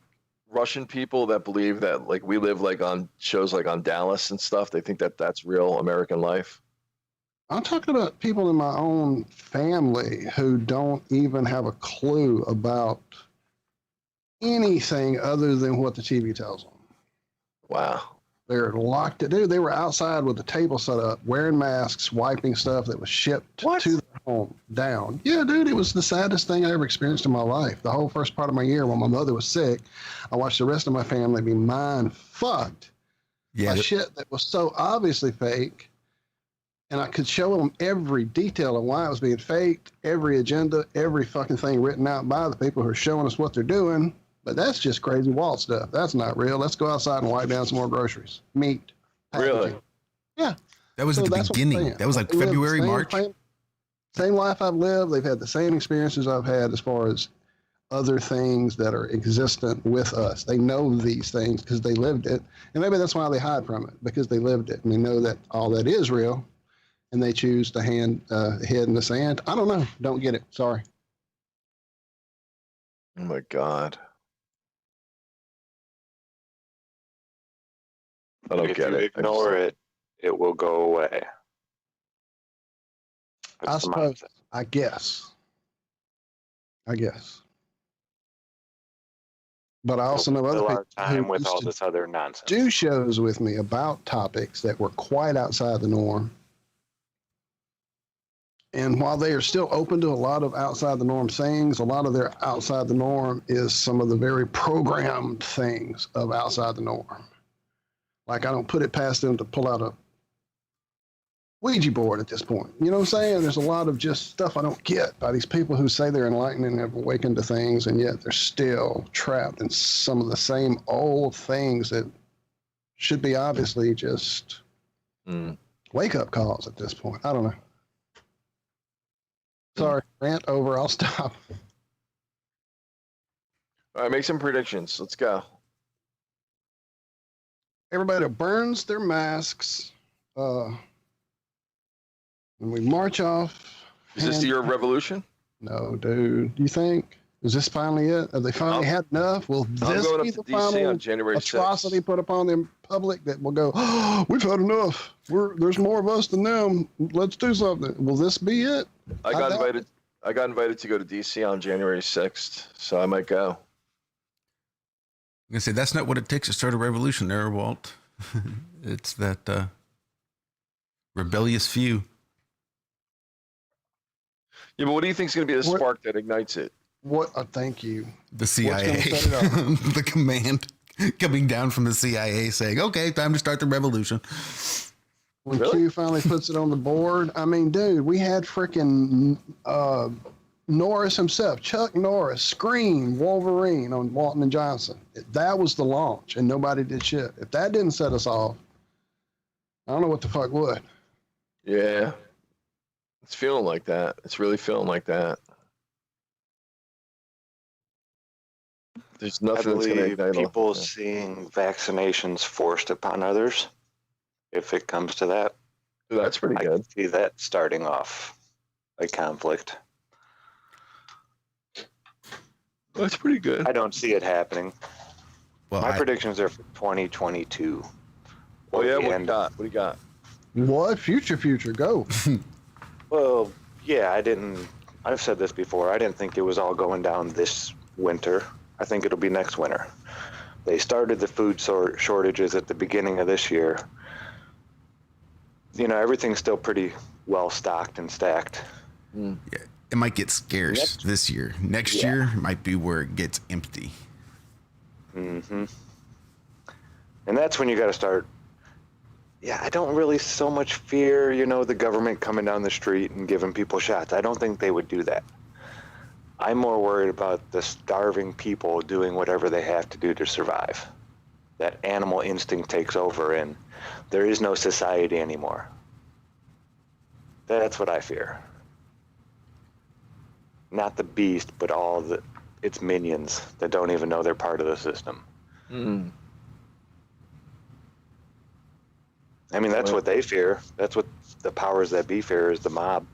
Russian people that believe that like we live like on shows like on Dallas and stuff? They think that that's real American life? I'm talking about people in my own family who don't even have a clue about anything other than what the TV tells them. Wow. They're locked. Dude, they were outside with the table set up, wearing masks, wiping stuff that was shipped to their home down. Yeah, dude, it was the saddest thing I ever experienced in my life. The whole first part of my year when my mother was sick, I watched the rest of my family be mind fucked by shit that was so obviously fake. And I could show them every detail of why it was being faked, every agenda, every fucking thing written out by the people who are showing us what they're doing. But that's just crazy Walt stuff. That's not real. Let's go outside and wipe down some more groceries. Meat. Packaging. Really? Yeah. That was at the beginning. That was like They live February, the March. Same life I've lived. They've had the same experiences I've had as far as other things that are existent with us. They know these things because they lived it. And maybe that's why they hide from it, because they lived it. And they know that all that is real. And they choose to head in the sand. I don't know. Don't get it. Sorry. Oh my God. I don't get it. If you ignore it, it will go away. I suppose. I guess. But I also know other people time who with used all to this other nonsense. do shows with me about topics that were quite outside the norm. And while they are still open to a lot of outside the norm things, a lot of their outside the norm is some of the very programmed things of outside the norm. Like, I don't put it past them to pull out a Ouija board at this point. You know what I'm saying? There's a lot of just stuff I don't get by these people who say they're enlightened and have awakened to things, and yet they're still trapped in some of the same old things that should be obviously just wake-up calls at this point. I don't know. Sorry, rant over. I'll stop. All right, make some predictions. Let's go. Everybody burns their masks. And we march off. Is this the year of revolution? No, dude. Do you think? Is this finally it? Have they finally had enough? Will this going be up the to DC final on January 6th. atrocity put upon the public that will go, oh, we've had enough. There's more of us than them. Let's do something. Will this be it? I got invited to go to DC on January 6th, so I might go. I'm gonna say that's not what it takes to start a revolution there, Walt. It's that rebellious few. Yeah, but what do you think is going to be the spark that ignites it? What? Thank you. The CIA, the command coming down from the CIA saying, okay, time to start the revolution. When Q finally puts it on the board, I mean, dude, we had freaking Norris himself, Chuck Norris, scream Wolverine on Walton and Johnson. That was the launch, and nobody did shit. If that didn't set us off, I don't know what the fuck would. Yeah. It's feeling like that. It's really feeling like that. There's nothing that's going to ignite people seeing vaccinations forced upon others, if it comes to that. That's pretty good. I can see that starting off a conflict. That's pretty good. I don't see it happening. Well, my predictions are for 2022. Oh yeah, what do you got? What do you got? What? Future, go. Well, yeah, I've said this before. I didn't think it was all going down this winter. I think it'll be next winter. They started the food shortages at the beginning of this year. Everything's still pretty well stocked and stacked. Yeah, it might get scarce this year. Next year might be where it gets empty. Mm-hmm. And that's when you got to start. Yeah, I don't really so much fear, the government coming down the street and giving people shots. I don't think they would do that. I'm more worried about the starving people doing whatever they have to do to survive. That animal instinct takes over and there is no society anymore. That's what I fear. Not the beast, but all its minions that don't even know they're part of the system. Mm. I mean, that's what they fear. That's what the powers that be fear, is the mob.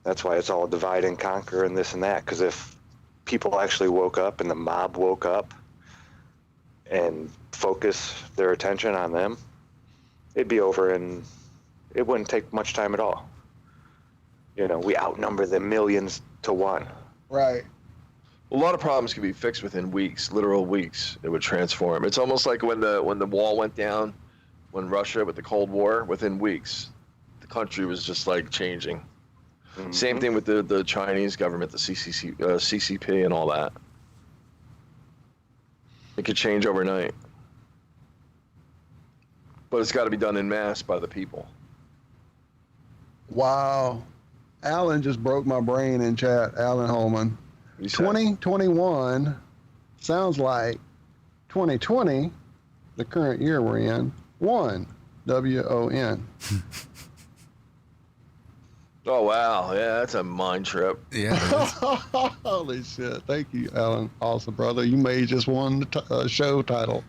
That's why it's all divide and conquer and this and that. Because if people actually woke up and the mob woke up and focus their attention on them, it'd be over and it wouldn't take much time at all. We outnumber them millions to one. Right. A lot of problems can be fixed within weeks, literal weeks. It would transform. It's almost like when the wall went down, when Russia with the Cold War, within weeks, the country was just like changing. Mm-hmm. Same thing with the Chinese government, the CCP and all that. It could change overnight. But it's got to be done en masse by the people. Wow. Alan just broke my brain in chat. Alan Holman. 2021 sounds like 2020, the current year we're in, won. W-O-N. Oh, wow. Yeah, that's a mind trip. Yeah. Holy shit. Thank you, Alan. Awesome, brother. You may have just won the show title.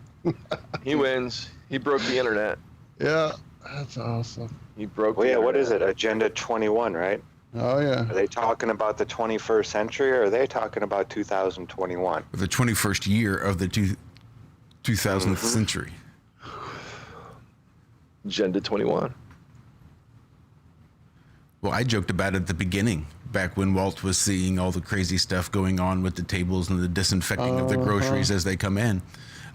He wins. He broke the internet. Yeah, that's awesome. He broke the internet. What is it? Agenda 21, right? Oh, yeah. Are they talking about the 21st century, or are they talking about 2021? The 21st year of the 2000th century. Agenda 21. Well, I joked about it at the beginning, back when Walt was seeing all the crazy stuff going on with the tables and the disinfecting of the groceries as they come in,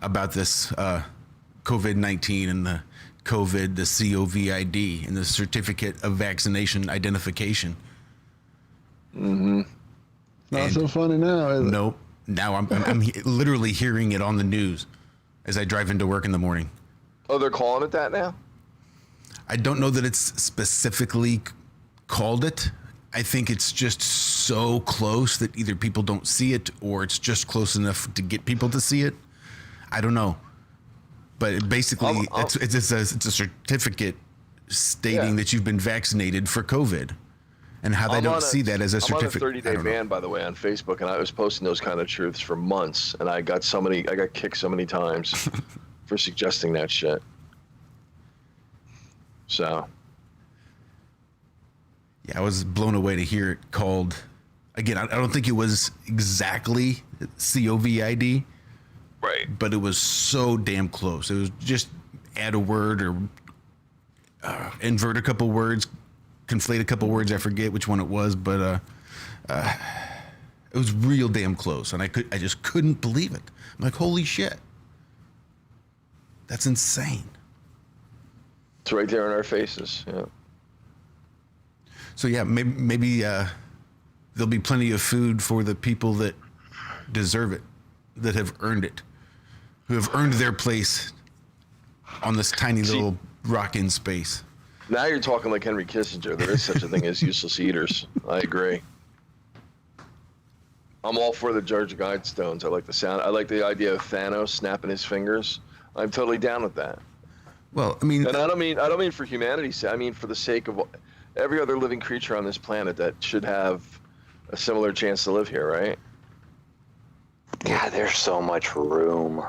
about this COVID-19 and the COVID, the COVID, and the certificate of vaccination identification. Mm-hmm. Not so funny now, is it? Nope. Now I'm literally hearing it on the news as I drive into work in the morning. Oh, they're calling it that now? I don't know that it's specifically called it. I think it's just so close that either people don't see it or it's just close enough to get people to see it. I don't know. But basically, it's a certificate stating that you've been vaccinated for COVID. And how they don't see that as a certificate. I'm on a 30-day ban, by the way, on Facebook, and I was posting those kind of truths for months, and I got kicked so many times for suggesting that shit. So. Yeah, I was blown away to hear it called. Again, I don't think it was exactly COVID. Right. But it was so damn close. It was just add a word or invert a couple words, conflate a couple words. I forget which one it was, but it was real damn close, and I just couldn't believe it. I'm like, holy shit, that's insane. It's right there in our faces. Yeah. So yeah, maybe there'll be plenty of food for the people that deserve it, that have earned it, who have earned their place on this tiny little rock in space. Now you're talking like Henry Kissinger. There is such a thing as useless eaters. I agree. I'm all for the Georgia Guidestones. I like the sound. I like the idea of Thanos snapping his fingers. I'm totally down with that. Well, I mean, and I don't mean for humanity's sake. I mean for the sake of every other living creature on this planet that should have a similar chance to live here, right? Yeah, there's so much room.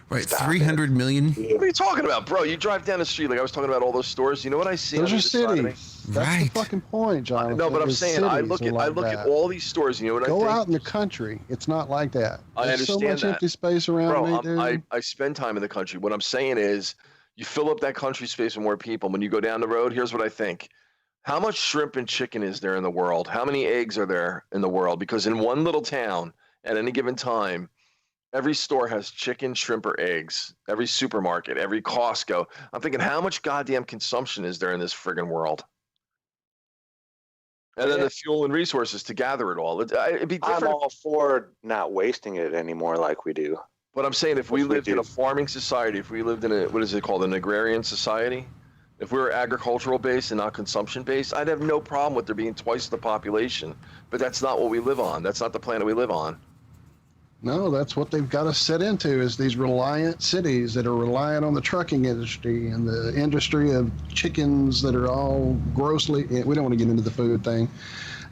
Right, Stop 300 million. What are you talking about, bro? You drive down the street, like I was talking about all those stores. You know what I see? Those on are either side of me? cities. That's the fucking point, Jonathan. No, but I'm is saying I look cities at are like at that. all these stores. You know what I Go think? out in the country. It's not like that. I There's so understand much that. empty space around me, Bro, dude. I spend time in the country. What I'm saying is, you fill up that country space with more people. When you go down the road, here's what I think. How much shrimp and chicken is there in the world? How many eggs are there in the world? Because in one little town, at any given time, every store has chicken, shrimp, or eggs. Every supermarket, every Costco. I'm thinking, how much goddamn consumption is there in this friggin' world? And then the fuel and resources to gather it all. It'd be different. I'm all for not wasting it anymore like we do. But I'm saying if we lived in a farming society, if we lived in a, what is it called, an agrarian society, if we were agricultural based and not consumption based, I'd have no problem with there being twice the population. But that's not what we live on. That's not the planet we live on. No, that's what they've got us set into is these reliant cities that are reliant on the trucking industry and the industry of chickens that are all grossly, we don't want to get into the food thing.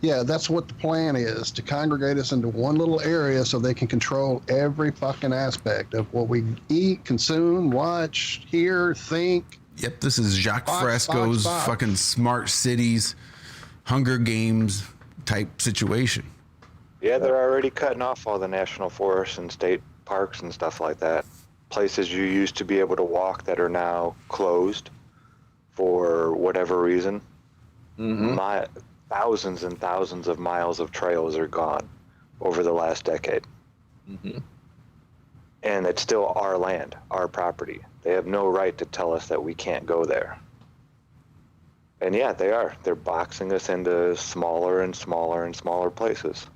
Yeah, that's what the plan is, to congregate us into one little area so they can control every fucking aspect of what we eat, consume, watch, hear, think. Yep, this is Jacques Fresco's fucking Smart Cities, Hunger Games type situation. Yeah, they're already cutting off all the national forests and state parks and stuff like that. Places you used to be able to walk that are now closed for whatever reason. Thousands and thousands of miles of trails are gone over the last decade. And it's still our land, our property. They have no right to tell us that we can't go there. And yeah, they are. They're boxing us into smaller and smaller and smaller places.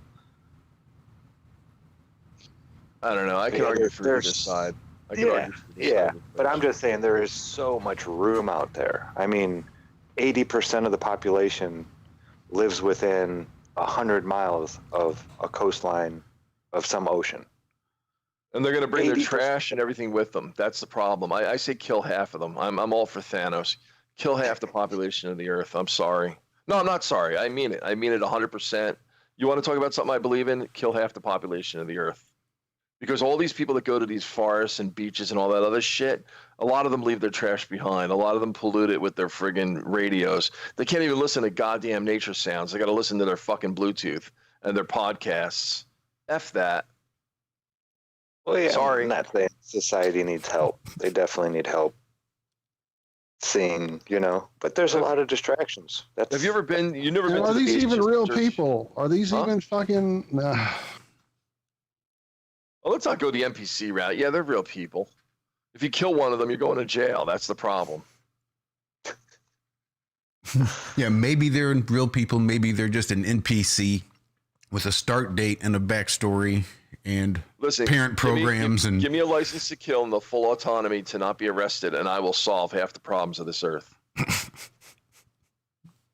I don't know. I can argue for either side. But I'm just saying there is so much room out there. I mean, 80% of the population lives within 100 miles of a coastline of some ocean. And they're going to bring their trash and everything with them. That's the problem. I say kill half of them. I'm all for Thanos. Kill half the population of the Earth. I'm sorry. No, I'm not sorry. I mean it. I mean it 100%. You want to talk about something I believe in? Kill half the population of the Earth. Because all these people that go to these forests and beaches and all that other shit, a lot of them leave their trash behind. A lot of them pollute it with their friggin' radios. They can't even listen to goddamn nature sounds. They got to listen to their fucking Bluetooth and their podcasts. F that. Well, yeah, sorry. I'm not saying society needs help. They definitely need help seeing, but there's a lot of distractions. Have you ever been, you've never been to Are the these beach even just real to search- people? Are these even fucking... Well, let's not go the NPC route. Yeah, they're real people. If you kill one of them, you're going to jail. That's the problem. Yeah, maybe they're real people. Maybe they're just an NPC with a start date and a backstory and parent programs. Give me a license to kill and the full autonomy to not be arrested, and I will solve half the problems of this earth.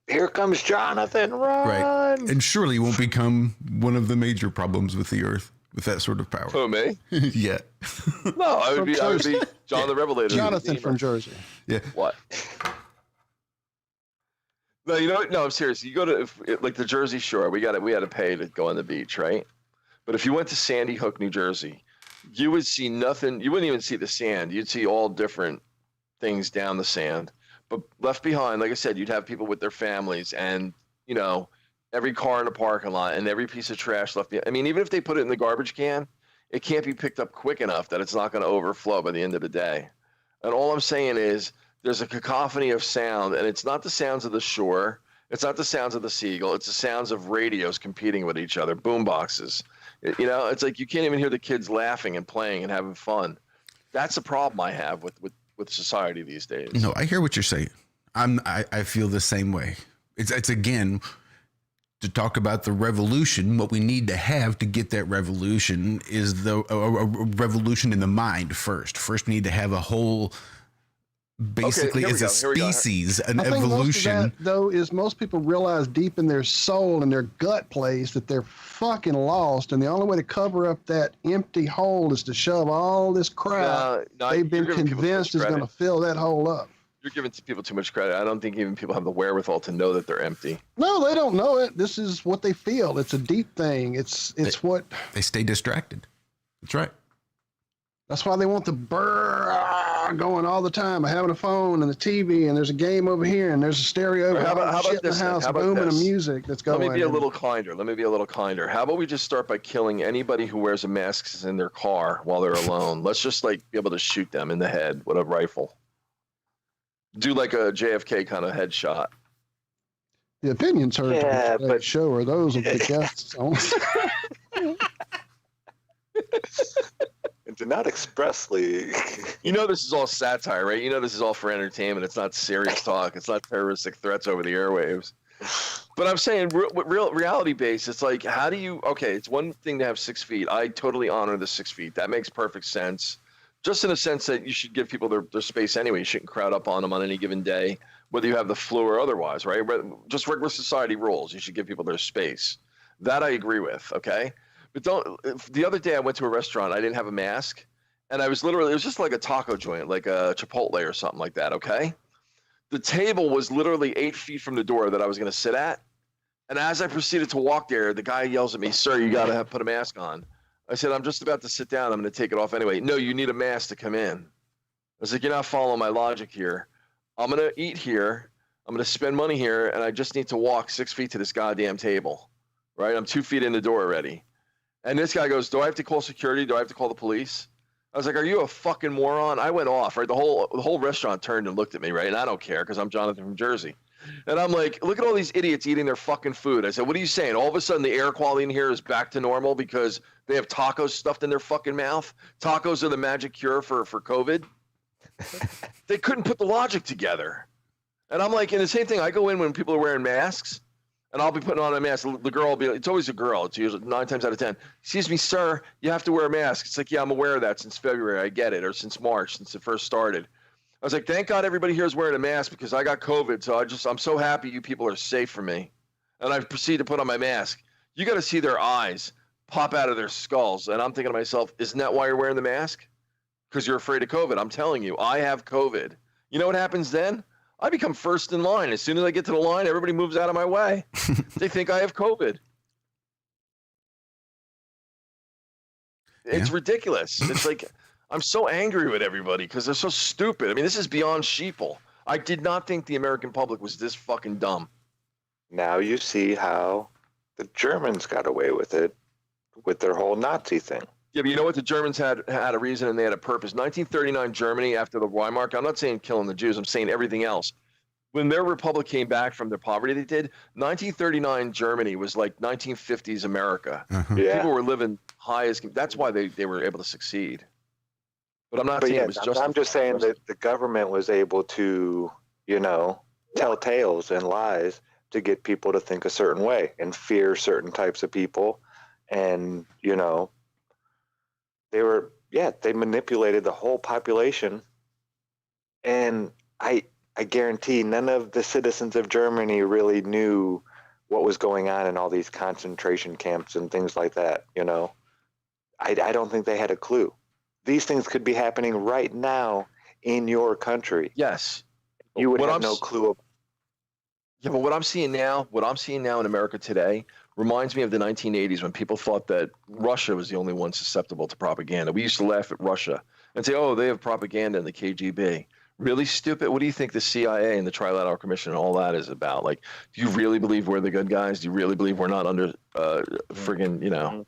Here comes Jonathan, run! Right. And surely you won't become one of the major problems with the earth with that sort of power. Who, me? Yeah. No, I would be John the Revelator. Jonathan from Jersey. Yeah. What? No, you know what? No, I'm serious. You go to like the Jersey Shore. We had to pay to go on the beach, right? But if you went to Sandy Hook, New Jersey, you would see nothing. You wouldn't even see the sand. You'd see all different things down the sand. But left behind, like I said, you'd have people with their families and, every car in the parking lot and every piece of trash left behind. I mean, even if they put it in the garbage can, it can't be picked up quick enough that it's not going to overflow by the end of the day. And all I'm saying is there's a cacophony of sound, and it's not the sounds of the shore. It's not the sounds of the seagull. It's the sounds of radios competing with each other, boom boxes. It's like you can't even hear the kids laughing and playing and having fun. That's a problem I have with society these days. No, I hear what you're saying. I feel the same way. It's again, to talk about the revolution, what we need to have to get that revolution is a revolution in the mind first. First, we need to have a whole, basically, as a species, an evolution. Most of that, though, is most people realize deep in their soul and their gut place that they're fucking lost, and the only way to cover up that empty hole is to shove all this crap they've been convinced is going to fill that hole up. You're giving people too much credit. I don't think even people have the wherewithal to know that they're empty. No, they don't know it. This is what they feel. It's a deep thing. It's what they stay distracted. That's right. That's why they want the brrr going all the time. Having a phone and the TV, and there's a game over here, and there's a stereo over How about shit in the this? house, How about booming this? of music that's going. Let me be a little kinder. How about we just start by killing anybody who wears a mask in their car while they're alone? Let's just like be able to shoot them in the head with a rifle. Do like a JFK kind of headshot. The opinions heard to today's show are those of the guests only. And do not expressly. You know this is all satire, right? You know this is all for entertainment. It's not serious talk. It's not terroristic threats over the airwaves. But I'm saying real reality based. It's like, how do you? Okay, it's one thing to have 6 feet. I totally honor the 6 feet. That makes perfect sense. Just in a sense that you should give people their space anyway. You shouldn't crowd up on them on any given day, whether you have the flu or otherwise, right? But just regular society rules. You should give people their space. That I agree with. Okay. But the other day I went to a restaurant, I didn't have a mask, and it was just like a taco joint, like a Chipotle or something like that, okay? The table was literally 8 feet from the door that I was going to sit at, and as I proceeded to walk there, the guy yells at me, "Sir, you got to put a mask on." I said, "I'm just about to sit down. I'm going to take it off anyway." "No, you need a mask to come in." I was like, "You're not following my logic here. I'm going to eat here, I'm going to spend money here, and I just need to walk 6 feet to this goddamn table, right? I'm 2 feet in the door already." And this guy goes, "Do I have to call security? Do I have to call the police?" I was like, "Are you a fucking moron?" I went off, right? The whole restaurant turned and looked at me, right? And I don't care because I'm Jonathan from Jersey. And I'm like, look at all these idiots eating their fucking food. I said, "What are you saying? All of a sudden the air quality in here is back to normal because they have tacos stuffed in their fucking mouth? Tacos are the magic cure for COVID?" They couldn't put the logic together. And I'm like, and the same thing, I go in when people are wearing masks. And I'll be putting on a mask. The girl will be, it's always a girl. It's usually 9 times out of 10. "Excuse me, sir, you have to wear a mask." It's like, "Yeah, I'm aware of that since February. I get it." Or since March, since it first started. I was like, "Thank God everybody here is wearing a mask because I got COVID. So I'm so happy you people are safe from me." And I proceed to put on my mask. You got to see their eyes pop out of their skulls. And I'm thinking to myself, isn't that why you're wearing the mask? Because you're afraid of COVID. I'm telling you, I have COVID. You know what happens then? I become first in line. As soon as I get to the line, everybody moves out of my way. They think I have COVID. It's ridiculous. It's like, I'm so angry with everybody because they're so stupid. I mean, this is beyond sheeple. I did not think the American public was this fucking dumb. Now you see how the Germans got away with it, with their whole Nazi thing. Yeah, but you know what? The Germans had a reason and they had a purpose. 1939 Germany, after the Weimar, I'm not saying killing the Jews, I'm saying everything else. When their republic came back from the poverty they did, 1939 Germany was like 1950s America. Yeah. People were living high as, that's why they were able to succeed. But I'm not saying it was just. I'm just saying that the government was able to, tell tales and lies to get people to think a certain way and fear certain types of people. And, they manipulated the whole population. And I guarantee none of the citizens of Germany really knew what was going on in all these concentration camps and things like that, I don't think they had a clue. These things could be happening right now in your country. Yes. You would have no clue. Yeah, but what I'm seeing now in America today reminds me of the 1980s when people thought that Russia was the only one susceptible to propaganda. We used to laugh at Russia and say, "Oh, they have propaganda in the KGB." Really stupid. What do you think the CIA and the Trilateral Commission and all that is about? Like, do you really believe we're the good guys? Do you really believe we're not under friggin',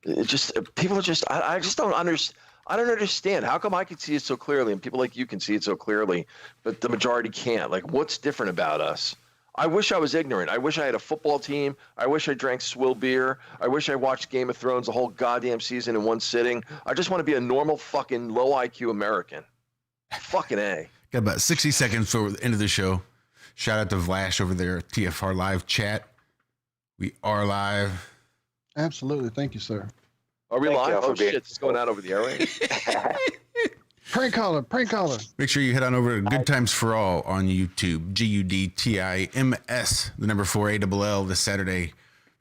it just, people are just, I just don't understand. I don't understand. How come I can see it so clearly and people like you can see it so clearly, but the majority can't? Like, what's different about us? I wish I was ignorant. I wish I had a football team. I wish I drank swill beer. I wish I watched Game of Thrones the whole goddamn season in one sitting. I just want to be a normal fucking low IQ American. Fucking A. Got about 60 seconds for the end of the show. Shout out to Vlash over there at TFR Live Chat. We are live. Absolutely. Thank you, sir. Are we live? Oh, shit. It's going out over the airwaves. Prank caller. Make sure you head on over to Good Times for All on YouTube. GUDTIMS, the number 4ALL this Saturday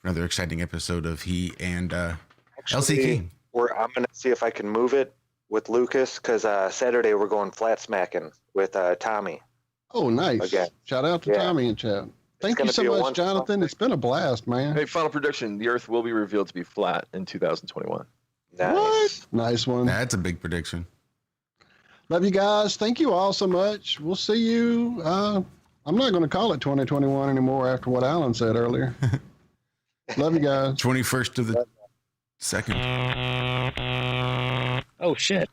for another exciting episode of He and LC King. I'm going to see if I can move it with Lucas because Saturday we're going flat smacking with Tommy. Oh, nice. Again. Shout out to Tommy and chat. Thank you so much, Jonathan. It's been a blast, man. Hey, final prediction. The Earth will be revealed to be flat in 2021. Nice. Nice one. That's a big prediction. Love you guys. Thank you all so much. We'll see you. I'm not going to call it 2021 anymore after what Alan said earlier. Love you guys. 21st to the 2nd. Oh, shit.